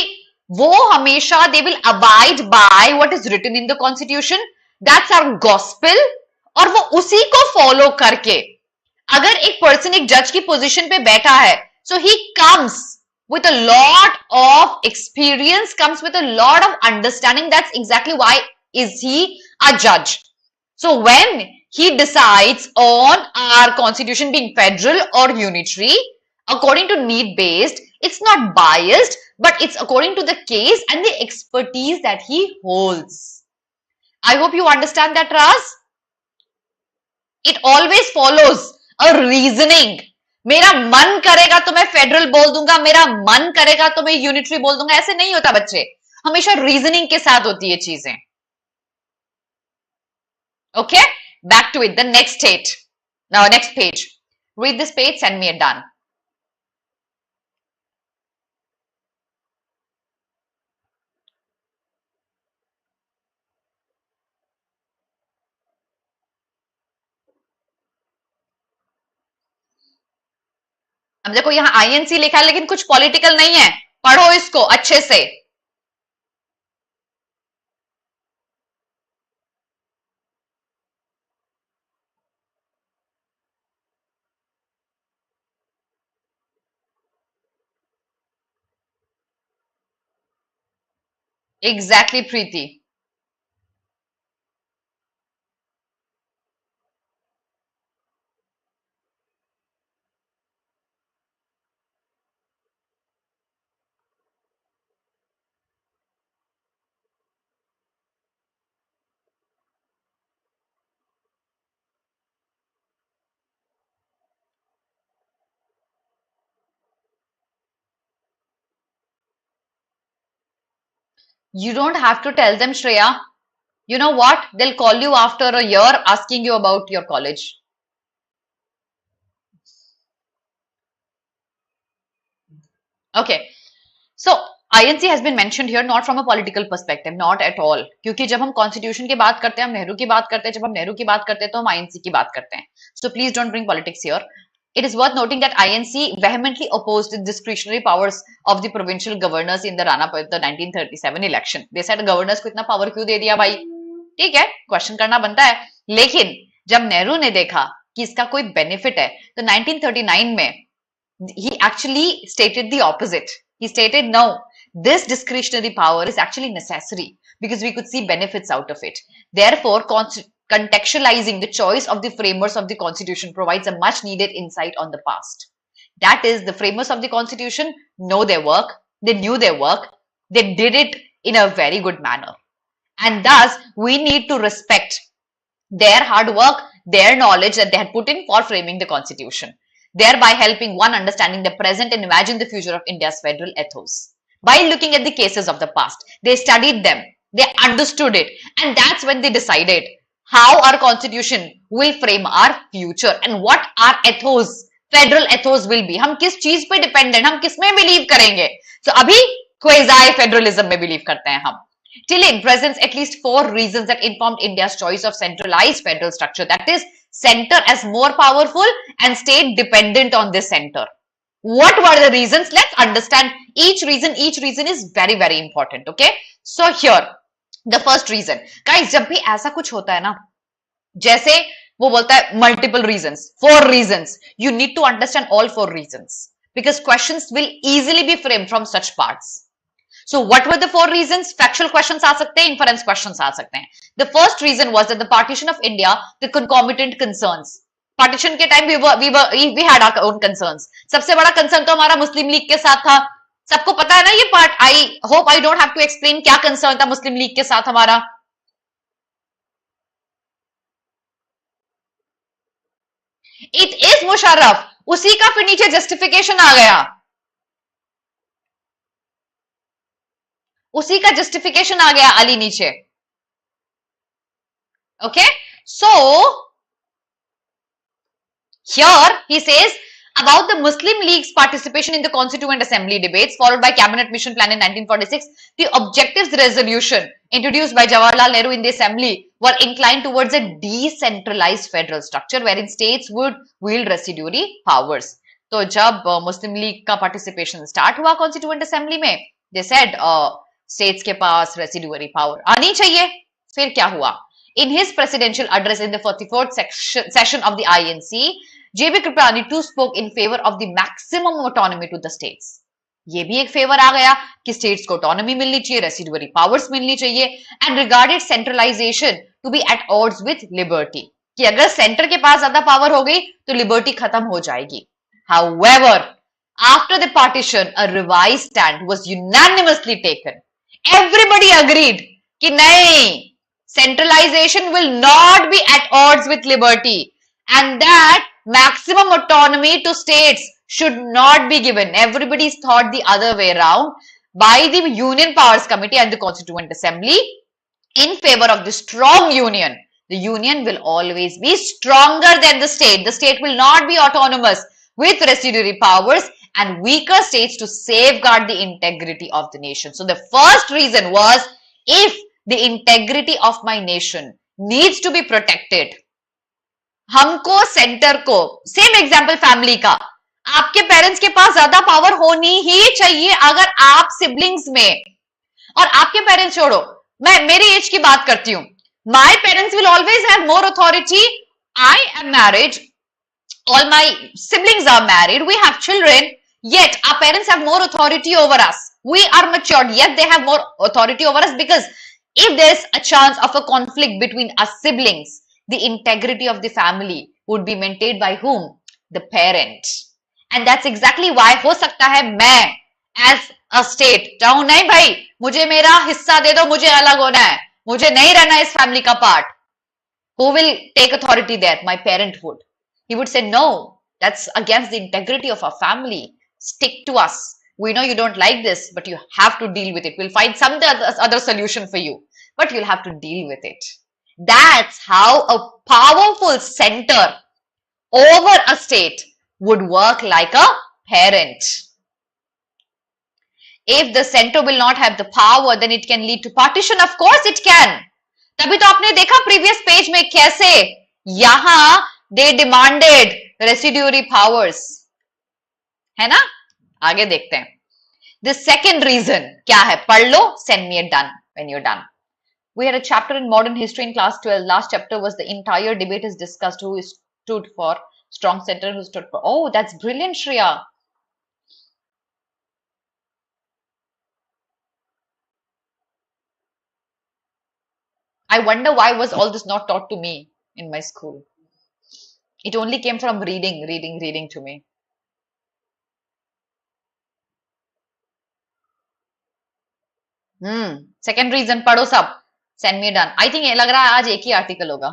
S1: वो हमेशा they will abide by what is written in the constitution, that's our gospel, और वो उसी को फॉलो करके, अगर एक पर्सन एक जज की पोजीशन पे बैठा है, so he comes with a lot of experience, comes with a lot of understanding. That's exactly why is he a judge. So when he decides on our constitution being federal or unitary, according to need based, it's not biased, but it's according to the case and the expertise that he holds. I hope you understand that, Raz. It always follows a reasoning. मेरा मन करेगा तो मैं federal बोल दूंगा, मेरा मन करेगा तो मैं यूनिटरी बोल दूंगा, ऐसे नहीं होता बच्चे, हमेशा रीजनिंग के साथ होती है चीजें। Okay, back to it, the next state, now next page, read this page, send me it done. अब देखो यहां आईएनसी लिखा है लेकिन कुछ पॉलिटिकल नहीं है, पढ़ो इसको अच्छे से। Exactly Preeti, you don't have to tell them, Shreya. You know what? They'll call you after a year asking you about your college. Okay. So, INC has been mentioned here not from a political perspective, not at all. क्योंकि जब हम constitution की बात करते हैं, हम नेहरू की बात करते हैं, जब हम नेहरू की बात करते हैं तो हम INC की बात करते हैं. So please don't bring politics here. It is worth noting that INC vehemently opposed the discretionary powers of the provincial governors in the the 1937 election. They said governors को इतना power क्यों दे दिया भाई? ठीक है, क्वेश्चन करना बनता है, लेकिन जब नेहरू ने देखा कि इसका कोई बेनिफिट है, तो 1939 में he actually stated the opposite. He stated, no, this discretionary power is actually necessary because we could see benefits out of it. Therefore, contextualizing the choice of the framers of the constitution provides a much needed insight on the past. That is, the framers of the constitution know their work, they knew their work, they did it in a very good manner. And thus, we need to respect their hard work, their knowledge that they had put in for framing the constitution, thereby helping one understanding the present and imagine the future of India's federal ethos. By looking at the cases of the past, they studied them, they understood it, and that's when they decided how our constitution will frame our future and what our ethos, federal ethos will be. हम किस चीज पे dependent, हम किस में believe करेंगे? So अभी क्वेज़ाई federalism में बिलीव करते हैं हम. Till it presents at least 4 reasons that informed India's choice of centralized federal structure. That is, center as more powerful and state dependent on this center. What were the reasons? Let's understand each reason. Each reason is very, very important. Okay. So here, the first reason. Guys, जब भी ऐसा कुछ होता है ना, जैसे वो बोलता है multiple reasons, 4 reasons. You need to understand all 4 reasons because questions will easily be framed from such parts. So what were the 4 reasons? Factual questions आ सकते हैं, inference questions आ सकते हैं. The first reason was that the partition of India, the concomitant concerns. Partition के time we had our own concerns. सबसे बड़ा concern तो हमारा मुस्लिम league के साथ था. सबको पता है ना ये part. I hope I don't have to explain क्या concern था मुस्लिम लीग के साथ हमारा. It is Musharraf. उसी का फिर नीचे justification आ गया. उसी का justification आ गया अली नीचे. Okay, so here he says about the Muslim League's participation in the Constituent Assembly debates followed by Cabinet Mission Plan in 1946. The objectives resolution introduced by Jawaharlal Nehru in the Assembly were inclined towards a decentralized federal structure wherein states would wield residuary powers. तो जब Muslim League का participation start हुआ Constituent Assembly में, they said states के पास residuary power आनी चाहिए. फिर क्या हुआ? In his presidential address in the 44th session of the INC, J.B. Kripalani too spoke in favor of the maximum autonomy to the states. ये भी एक फेवर आ गया कि states को autonomy मिलनी चाहिए, residuary powers मिलनी चाहिए, and regarded centralization to be at odds with liberty. कि अगर center के पास ज्यादा power हो गई तो liberty खत्म हो जाएगी. However, after the partition, a revised stand was unanimously taken. Everybody agreed कि नहीं, centralization will not be at odds with liberty and that maximum autonomy to states should not be given. Everybody thought the other way around by the Union Powers Committee and the Constituent Assembly in favor of the strong union. The union will always be stronger than the state. The state will not be autonomous with residuary powers and weaker states to safeguard the integrity of the nation. So the first reason was if the integrity of my nation needs to be protected, हमको centre को, same example family का, आपके parents के पास ज्यादा power होनी ही चाहिए अगर आप सिबलिंग्स में, और आपके पेरेंट्स छोड़ो, मैं मेरी एज की बात करती हूं. My parents will always have more authority. I am married, all my siblings are married, we have children, yet our parents have more authority over us. We are matured, yet they have more authority over us because if there's a chance of a conflict between us siblings, the integrity of the family would be maintained by whom? The parent. And that's exactly why हो सकता है मैं as a state चाहूं नहीं भाई मुझे मेरा हिस्सा दे दो, मुझे अलग होना है, मुझे नहीं रहना इस फैमिली का part. Who will take authority there? My parent would. He would say, no, that's against the integrity of our family. Stick to us. We know you don't like this, but you have to deal with it. We'll find some other solution for you, but you'll have to deal with it. That's how a powerful center over a state would work like a parent. If the center will not have the power, then it can lead to partition. Of course it can. तभी तो आपने देखा previous page में कैसे यहां they demanded residuary powers, है ना? आगे देखते हैं. The second reason क्या है? पढ़ लो, send me a done when you're done. We had a chapter in modern history in class 12. Last chapter was the entire debate is discussed who stood for strong center, who stood for. Oh, that's brilliant, Shreya. I wonder why was all this not taught to me in my school. It only came from reading to me. Second reason, पढ़ो सब. Send me done. I think ये लग रहा है आज एक ही article होगा.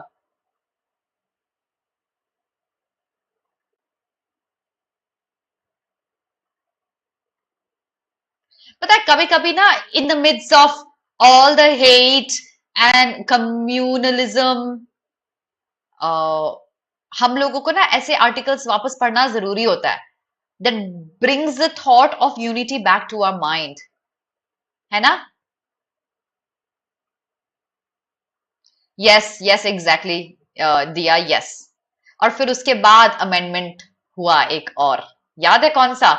S1: पता है कभी कभी ना in the midst of all the hate and communalism, हम लोगों को ना ऐसे आर्टिकल्स वापस पढ़ना जरूरी होता है. That brings the thought of unity back to our mind, है ना? यस यस एग्जैक्टली दिया, यस। और फिर उसके बाद अमेंडमेंट हुआ एक और, याद है कौन सा?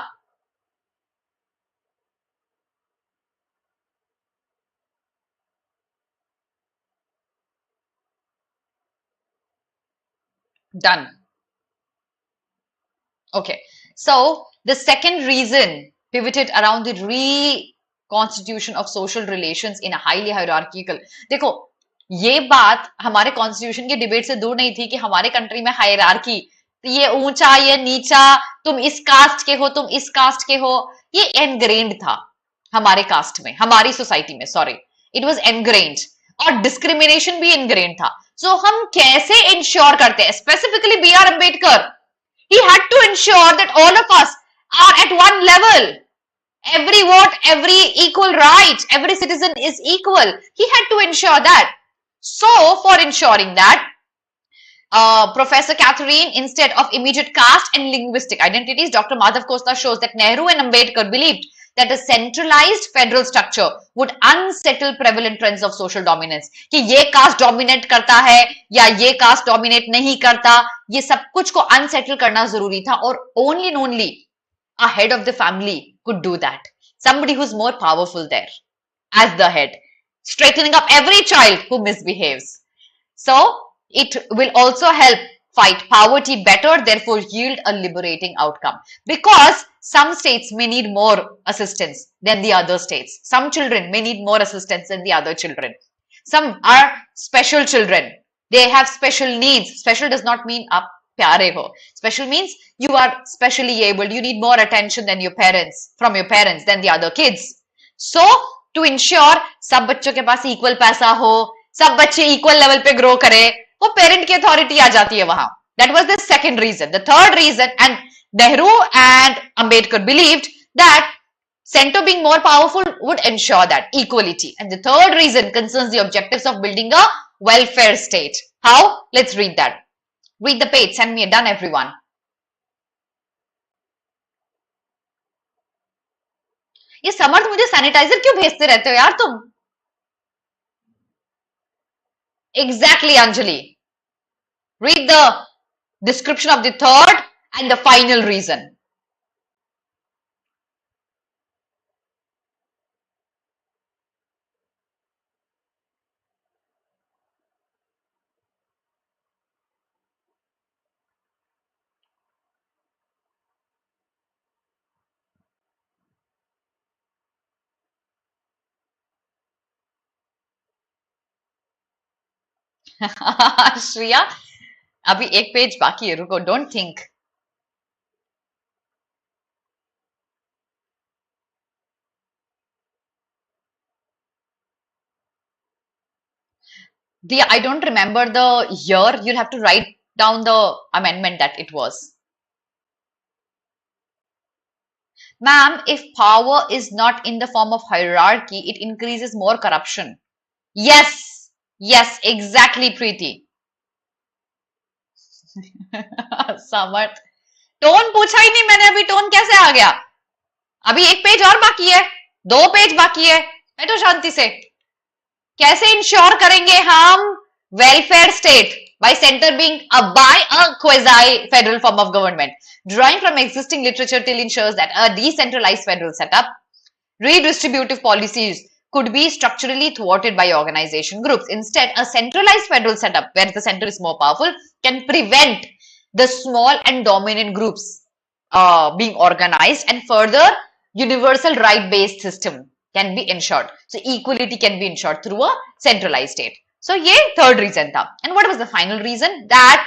S1: Done. Okay, so the second reason pivoted around the reconstitution of social relations in a highly hierarchical. देखो, ये बात हमारे कॉन्स्टिट्यूशन के डिबेट से दूर नहीं थी कि हमारे कंट्री में हायरार्की, ये ऊंचा ये नीचा, तुम इस कास्ट के हो तुम इस कास्ट के हो, ये एनग्रेन्ड था हमारे कास्ट में, हमारी सोसाइटी में, सॉरी, इट वाज एनग्रेन्ड। और डिस्क्रिमिनेशन भी एनग्रेन्ड था। सो हम कैसे इंश्योर करते हैं, specifically B R Ambedkar, he had to ensure that all of us are at one level. Every vote, every equal right, every citizen is equal. He had to ensure that. So, for ensuring that, Professor Catherine, instead of immediate caste and linguistic identities, Dr. Madhav Costa shows that Nehru and Ambedkar believed that a centralized federal structure would unsettle prevalent trends of social dominance. कि ये cast dominate करता है या ये cast dominate नहीं करता, ये सब कुछ को अनसेटल करना जरूरी था, और only and only a head of the family could do that. Somebody who's more powerful there as the head, straightening up every child who misbehaves. So it will also help fight poverty better, therefore yield a liberating outcome. Because some states may need more assistance than the other states. Some children may need more assistance than the other children. Some are special children. They have special needs. Special does not mean आप प्यारे हो. Special means you are specially abled. You need more attention than your parents, from your parents, than the other kids. So to ensure सब बच्चों के पास equal पैसा हो, सब बच्चे equal level पे grow करे, वो पेरेंट की अथॉरिटी आ जाती है वहां. That was the second reason. The third reason, and Nehru and Ambedkar believed that center being more powerful would ensure that equality. And the third reason concerns the objectives of building a welfare state. How? Let's read that. Read the page. Send me a done, everyone. ये समर्थ मुझे sanitiser क्यों भेजते रहते हो यार तुम? Exactly, Anjali. Read the description of the third and the final reason. Shriya, अभी एक पेज बाकी है, रुको, don't think. I don't remember the year. You'll have to write down the amendment that it was. Ma'am, if power is not in the form of hierarchy, it increases more corruption. Yes, yes, exactly, Preeti. Samarth, tone पूछा ही नहीं मैंने अभी, tone कैसे आ गया? अभी एक page और बाकी है, 2 पेज बाकी है, बैठो शांति से. कैसे इंश्योर करेंगे हम welfare state? by center being by a quasi federal form of government. Drawing from existing literature, till ensures that a decentralized federal setup, redistributive policies could be structurally thwarted by organization groups. Instead, a centralized federal setup where the center is more powerful can prevent the small and dominant groups being organized, and further universal right-based system can be ensured. So equality can be ensured through a centralized state. So ये third reason था. And what was the final reason? That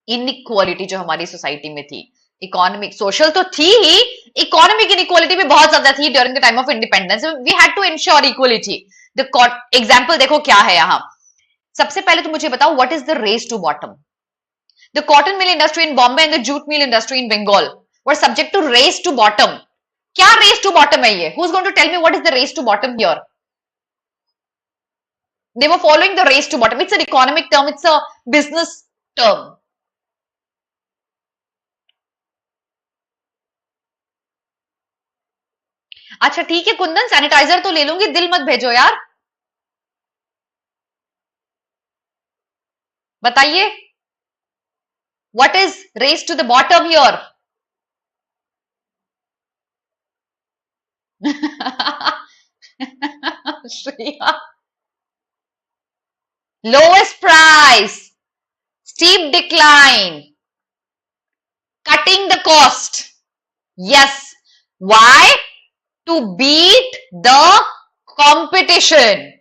S1: inequality जो हमारी society में थी, economic social तो थी ही, economic inequality भी बहुत ज्यादा थी during the time of independence. We had to ensure equality. The example देखो क्या है यहाँ. सबसे पहले तो मुझे बताओ, what is the race to bottom? The cotton mill industry in Bombay and the jute mill industry in Bengal were subject to race to bottom. क्या रेस टू बॉटम है ये? Who is going to tell me what is the race to bottom here? They were following the race to bottom. It's an economic term. It's a business term. अच्छा ठीक है Kundan, sanitiser तो ले लूंगी, दिल मत भेजो यार. बताइए, what is race to the bottom here? Shreya. Lowest price, steep decline, cutting the cost. Yes. Why? To beat the competition.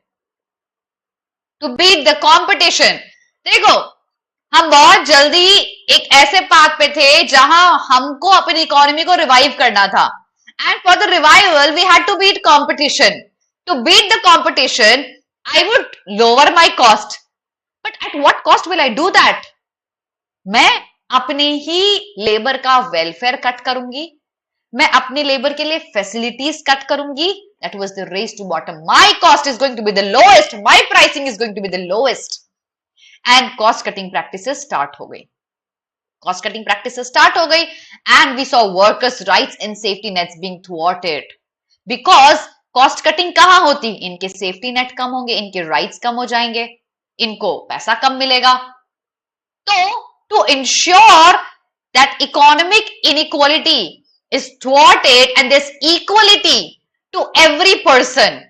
S1: To beat the competition. देखो, हम बहुत जल्दी एक ऐसे पाथ पे थे जहां हमको अपनी इकोनॉमी को रिवाइव करना था. And for the revival, we had to beat competition. To beat the competition, I would lower my cost. But at what cost will I do that? मैं अपने ही लेबर का वेलफेयर कट करूंगी, मैं अपने labour के लिए फैसिलिटीज कट करूंगी. That was the race to bottom. My cost is going to be the lowest. My pricing is going to be the lowest. And cost cutting practices start हो गई. Cost cutting practices start हो गई, and we saw workers' rights and safety nets being thwarted. Because cost cutting कहाँ होती? इनके safety net कम होंगे, इनके rights कम हो जाएंगे, इनको पैसा कम मिलेगा. तो to ensure that economic inequality is thwarted and there's equality to every person,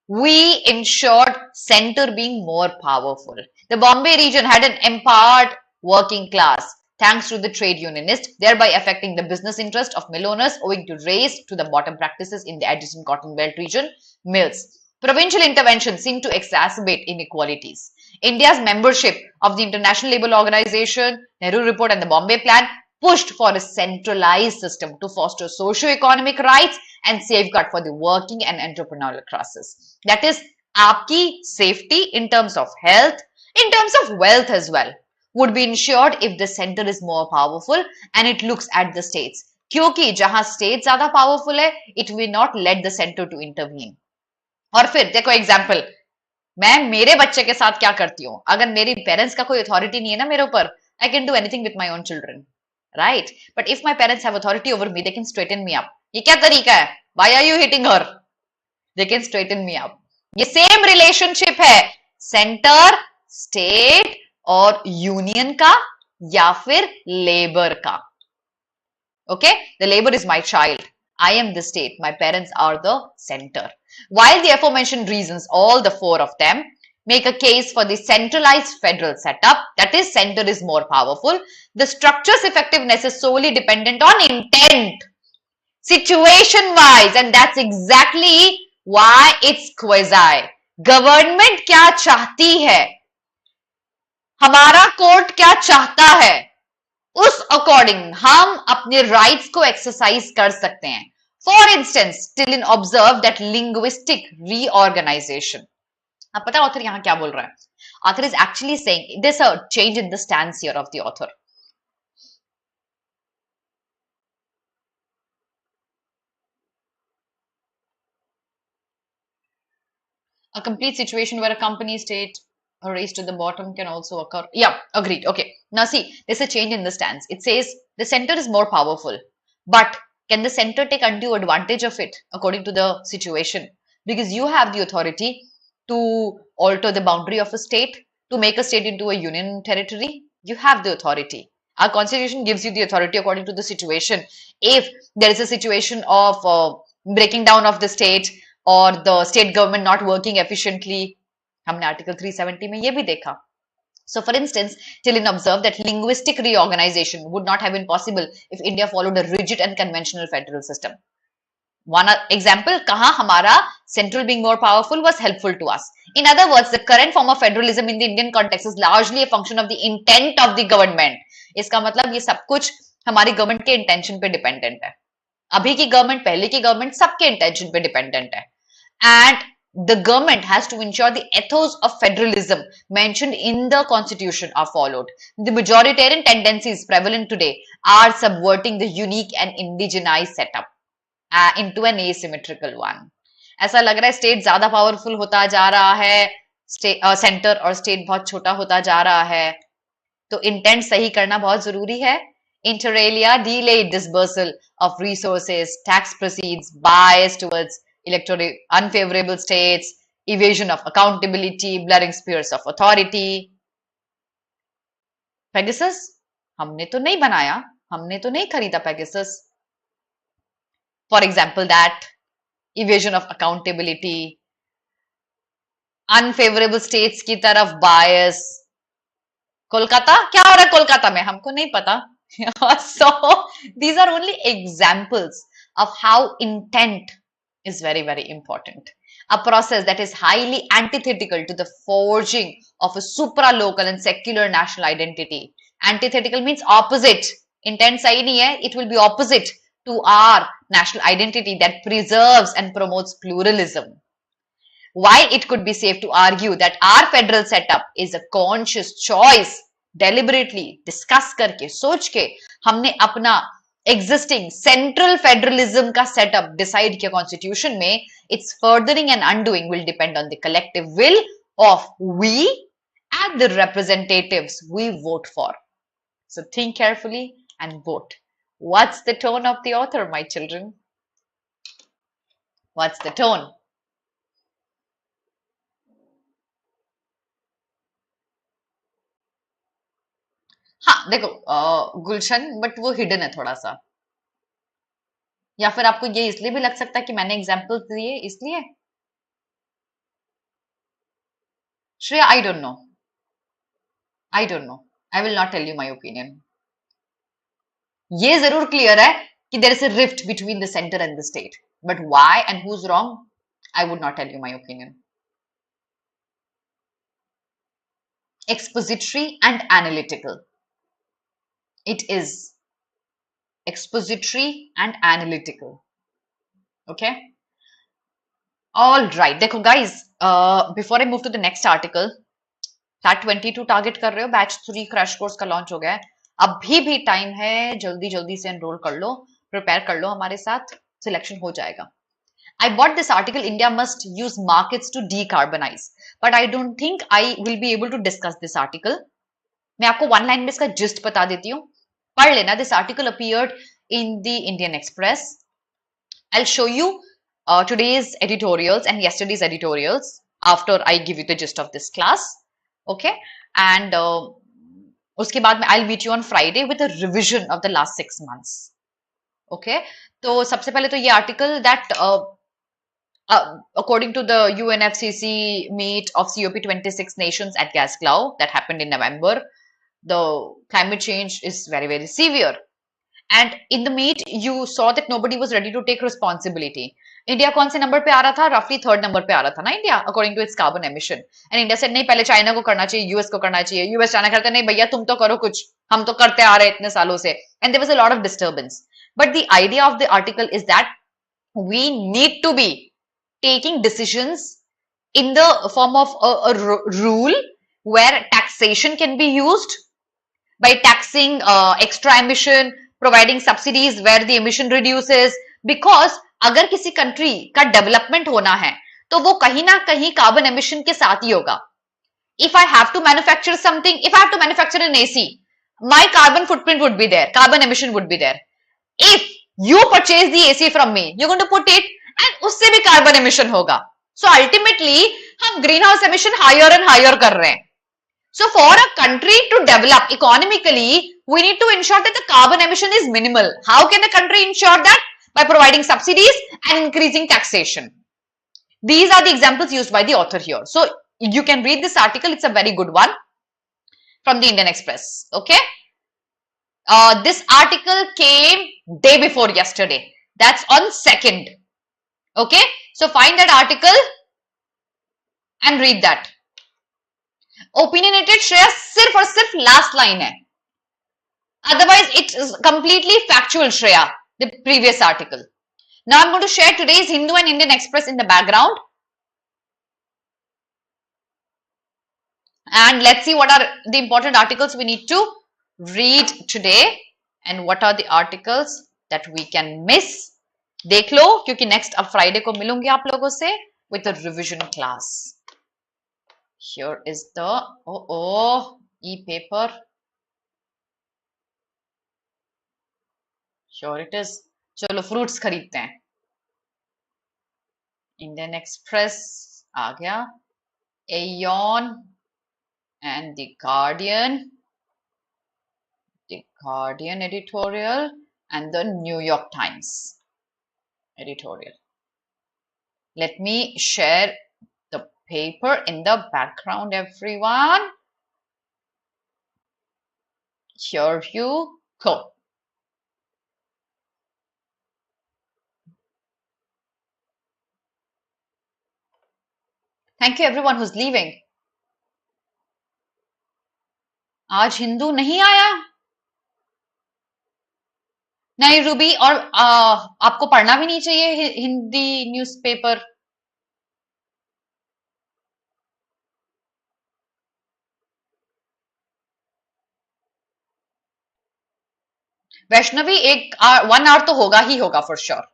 S1: we ensured center being more powerful. The Bombay region had an empowered working class thanks to the trade unionists, thereby affecting the business interest of mill owners owing to race to the bottom practices in the adjacent cotton belt region mills. Provincial intervention seemed to exacerbate inequalities. India's membership of the International Labour Organization, Nehru Report and the Bombay Plan pushed for a centralized system to foster socio-economic rights and safeguard for the working and entrepreneurial classes. That is, आपकी safety in terms of health, in terms of wealth as well, would be ensured if the center is more powerful and it looks at the states. क्योंकि जहां states ज़्यादा powerful है, it will not let the center to intervene. और फिर देखो example, मैं मेरे बच्चे के साथ क्या करती हूँ, अगर मेरी पेरेंट्स का कोई अथॉरिटी नहीं है ना मेरे ऊपर, I can do anything with my own children, right? But if my parents have authority over me, they can straighten me up. ये क्या तरीका है? Why are you hitting her? They can straighten me up. ये same relationship है centre, state और union का या फिर लेबर का. Okay, the labour is my child, I am the state, my parents are the center. While the aforementioned reasons, all the four of them, make a case for the centralized federal setup, that is, center is more powerful, the structure's effectiveness is solely dependent on intent, situation-wise, and that's exactly why it's quasi. Government क्या चाहती है, हमारा court क्या चाहता है, उस according हम अपने राइट्स को एक्सरसाइज कर सकते हैं. For instance, Tillin observe that linguistic reorganisation. अब पता है ऑथर यहां क्या बोल रहा है? Author is actually saying this a change in the stance here of the author. A complete situation where a company state a race to the bottom can also occur. Yeah, agreed. Okay. Now see, there's a change in the stance. It says the center is more powerful, but can the center take undue advantage of it according to the situation? Because you have the authority to alter the boundary of a state, to make a state into a union territory. You have the authority. Our constitution gives you the authority according to the situation. If there is a situation of breaking down of the state or the state government not working efficiently, हमने article 370 में ये भी देखा. So for instance, Tillin observed that linguistic reorganization would not have been possible if India followed a rigid and conventional federal system. One example, कहाँ हमारा central being more powerful was helpful to us. In other words, the current form of federalism in the Indian context is largely a function of the intent of the government. इसका मतलब ये सब कुछ हमारी government के intention पे dependent है. अभी की गवर्नमेंट, पहले की गवर्नमेंट, सबके इंटेंशन पे डिपेंडेंट है. And the government has to ensure the ethos of federalism mentioned in the constitution are followed. The majoritarian tendencies prevalent today are subverting the unique and indigenized setup into an asymmetrical one. ऐसा लग रहा है state ज्यादा powerful होता जा रहा है, centre और स्टेट बहुत छोटा होता जा रहा है. तो इंटेंट सही करना बहुत जरूरी है. Inter alia, delayed dispersal of resources, tax proceeds, bias towards electorally unfavorable states, evasion of accountability, blurring spheres of authority. Pegasus हमने तो नहीं बनाया, हमने तो नहीं खरीदा Pegasus. For example that evasion of accountability, unfavourable states की तरफ बायस. कोलकाता क्या हो रहा है कोलकाता में हमको नहीं पता. So these are only examples of how intent is very, very important. A process that is highly antithetical to the forging of a supra-local and secular national identity. Antithetical means opposite. Intent sahi nahi hai, it will be opposite to our national identity that preserves and promotes pluralism. While it could be safe to argue that our federal setup is a conscious choice, deliberately discuss करके सोच के हमने अपना existing central federalism का setup decide किया constitution में, its furthering and undoing will depend on the collective will of we and the representatives we vote for. So think carefully and vote. What's the tone of the author, my children? What's the tone? हाँ देखो गुलशन, but वो hidden है थोड़ा सा. या फिर आपको ये इसलिए भी लग सकता है कि मैंने एग्जाम्पल्स दिए इसलिए. Shreya I don't know, I don't know, I will not tell you my opinion. ये जरूर क्लियर है कि there is a rift between the centre and the state, but why and who is wrong I would not tell you my opinion. Expository and analytical. It is expository and analytical. Okay. All right. देखो guys, before I move to the next article, CLAT 22 target कर रहे हो, batch 3 crash course का launch हो गया है. अभी भी टाइम है, जल्दी जल्दी से एनरोल कर लो, प्रिपेयर कर लो, हमारे साथ सिलेक्शन हो जाएगा. I bought this article, India must use markets to decarbonize, but I don't think I will be able to discuss this article. मैं आपको वन लाइन में इसका जिस्ट बता देती हूँ, पढ़ लेना. This article appeared in the Indian Express. I'll show you today's editorials and yesterday's editorials after I give you the gist of this class. Okay, and उसके बाद में I'll meet you on Friday with a revision of the last 6 months. Okay, तो सबसे पहले तो ये article that according to the UNFCCC meet of COP26 nations at Glasgow that happened in November, the climate change is very, very severe. And in the meet, you saw that nobody was ready to take responsibility. India कौन से number पे आ रहा था? Roughly third number पे आ रहा था ना India, according to its carbon emission. And India said नहीं, पहले चाइना को करना चाहिए, यूएस को करना चाहिए. यूएस चाइना कहते नहीं भैया तुम तो करो कुछ, हम तो करते आ रहे इतने सालों से. And there was a lot of disturbance. But the idea of the article is that we need to be taking decisions in the form of a rule where taxation can be used by taxing extra emission, providing subsidies where the emission reduces. Because अगर किसी country का development होना है तो वो कहीं ना कहीं कार्बन एमिशन के साथ ही होगा. If I have to manufacture something, if I have to manufacture an AC, my carbon footprint would be there, carbon emission would be there. If you purchase the AC from me, you're going to put it and उससे भी carbon emission होगा. So ultimately हम greenhouse emission higher and higher कर रहे हैं. So for a country to develop economically, we need to ensure that the carbon emission is minimal. How can a country ensure that? By providing subsidies and increasing taxation. These are the examples used by the author here. So you can read this article. It's a very good one from the Indian Express. Okay. This article came day before yesterday. That's on 2nd. Okay. So find that article and read that. Opinionated Shreya सिर्फ और सिर्फ last line है. Otherwise, it is completely factual, Shreya, the previous article. Now I'm going to share today's Hindu and Indian Express in the background. And let's see what are the important articles we need to read today and what are the articles that we can miss. देख लो क्योंकि next अब Friday को मिलूंगी आप लोगों से with a revision class. Here is the e-paper. Sure it is. चलो fruits खरीदते हैं. इंडियन एक्सप्रेस आ गया, Eoin and the Guardian. the Guardian editorial and the New York Times editorial. Let me share the paper in the background, everyone. Here you go. Thank you everyone who's leaving. आज हिंदू नहीं आया? नहीं Ruby, और आपको पढ़ना भी नहीं चाहिए हिंदी न्यूज़पेपर? वैष्णवी, 1 आवर तो होगा ही होगा फॉर श्योर।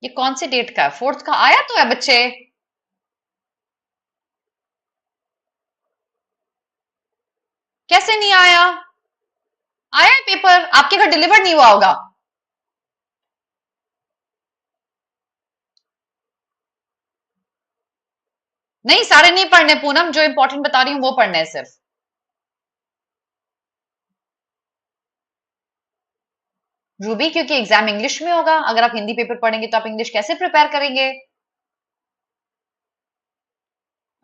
S1: ये कौन से डेट का है? 4th का आया तो है बच्चे। कैसे नहीं आया? आया है पेपर, आपके घर डिलीवर नहीं हुआ होगा। नहीं, सारे नहीं पढ़ने पूनम, जो इंपॉर्टेंट बता रही हूँ वो पढ़ने हैं सिर्फ। रूबी, क्योंकि एग्जाम इंग्लिश में होगा, अगर आप हिंदी पेपर पढ़ेंगे तो आप इंग्लिश कैसे प्रिपेयर करेंगे?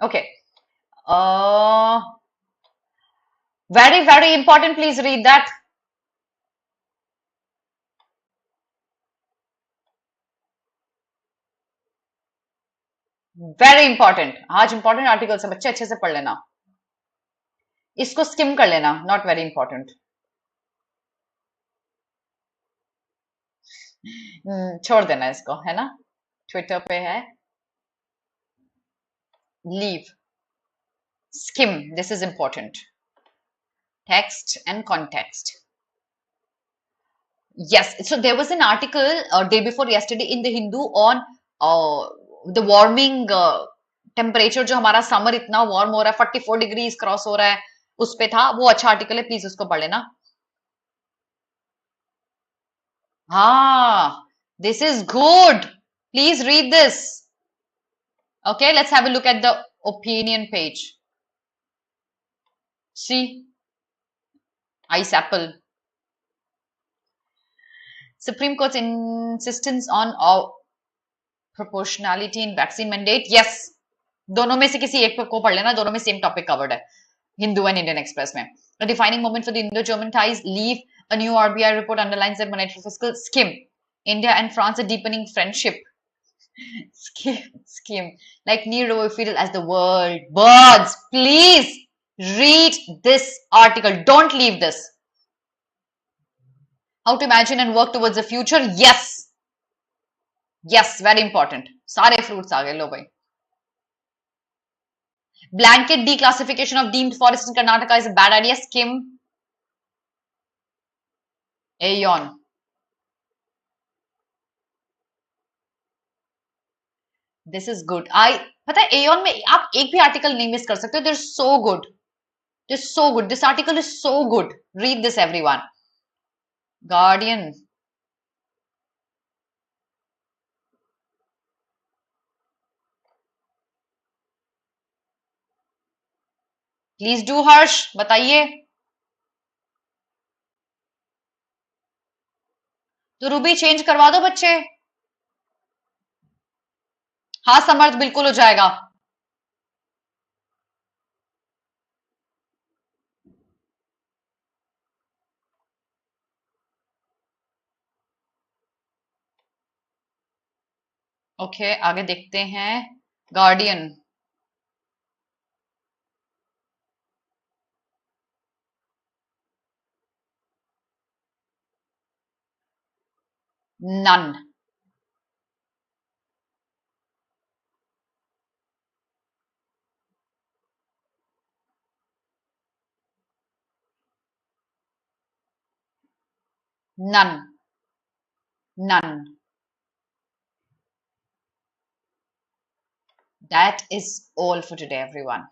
S1: Okay, very very important, please read that. Very important, आज इंपॉर्टेंट आर्टिकल है बच्चे, अच्छे से पढ़ लेना। इसको स्किम कर लेना, नॉट वेरी इंपॉर्टेंट। छोड़ देना इसको, है ना? ट्विटर पे है। Leave, skim, this is important. Text and context. Yes, so there was an article day before yesterday in the Hindu on the warming temperature, जो हमारा समर इतना वार्म हो रहा है, 44 डिग्रीज क्रॉस हो रहा है, उस पे था। वो अच्छा आर्टिकल है, प्लीज उसको पढ़ लेना। हाँ, this is good, please read this. Okay, let's have a look at the opinion page. See, ice apple. Supreme Court's insistence on proportionality in vaccine mandate. Yes, दोनों में से किसी एक को पढ़ लेना, दोनों में सेम टॉपिक कवर्ड है, हिंदू एंड इंडियन एक्सप्रेस में। A defining moment for the Indo-German ties. Leave, a new RBI report underlines that monetary fiscal scheme. India and France are deepening friendship. Scheme like near field as the world. Birds, please read this article. Don't leave this. How to imagine and work towards the future. Yes, yes, very important. सारे fruits आ गए, लो भाई। Blanket declassification of deemed forest in Karnataka is a bad idea. Skim. Aeon. This is good. पता है Eoin में आप एक भी article नहीं मिस कर सकते। They're so good. They're so good. This article is so good. Read this, everyone. Guardian. Please do, हर्ष, बताइए। तो रूबी चेंज करवा दो बच्चे। हाँ समर्थ, बिल्कुल हो जाएगा। ओके, आगे देखते हैं। Guardian. None. None. None. That is all for today, everyone.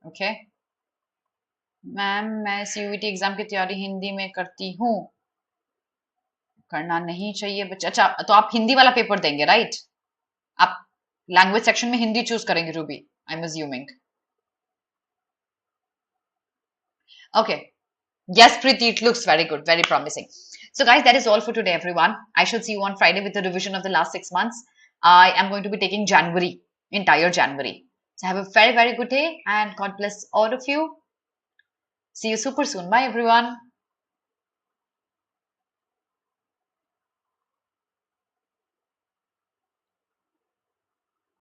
S1: Okay. Ma'am, मैं सीयूईटी एग्जाम की तैयारी हिंदी में करती हूँ। करना नहीं चाहिए बच्चे। अच्छा, तो आप हिंदी वाला पेपर देंगे, राइट? आप लैंग्वेज सेक्शन में हिंदी चूज करेंगे Ruby, I am assuming. Okay, Yes, Preeti, it looks very good, very promising. So, guys, that is all for today, everyone. I shall see you on Friday with the revision of the last 6 months. I am going to be taking January, entire January. So, have a very, very good day and God bless all of you. See you super soon. Bye, everyone.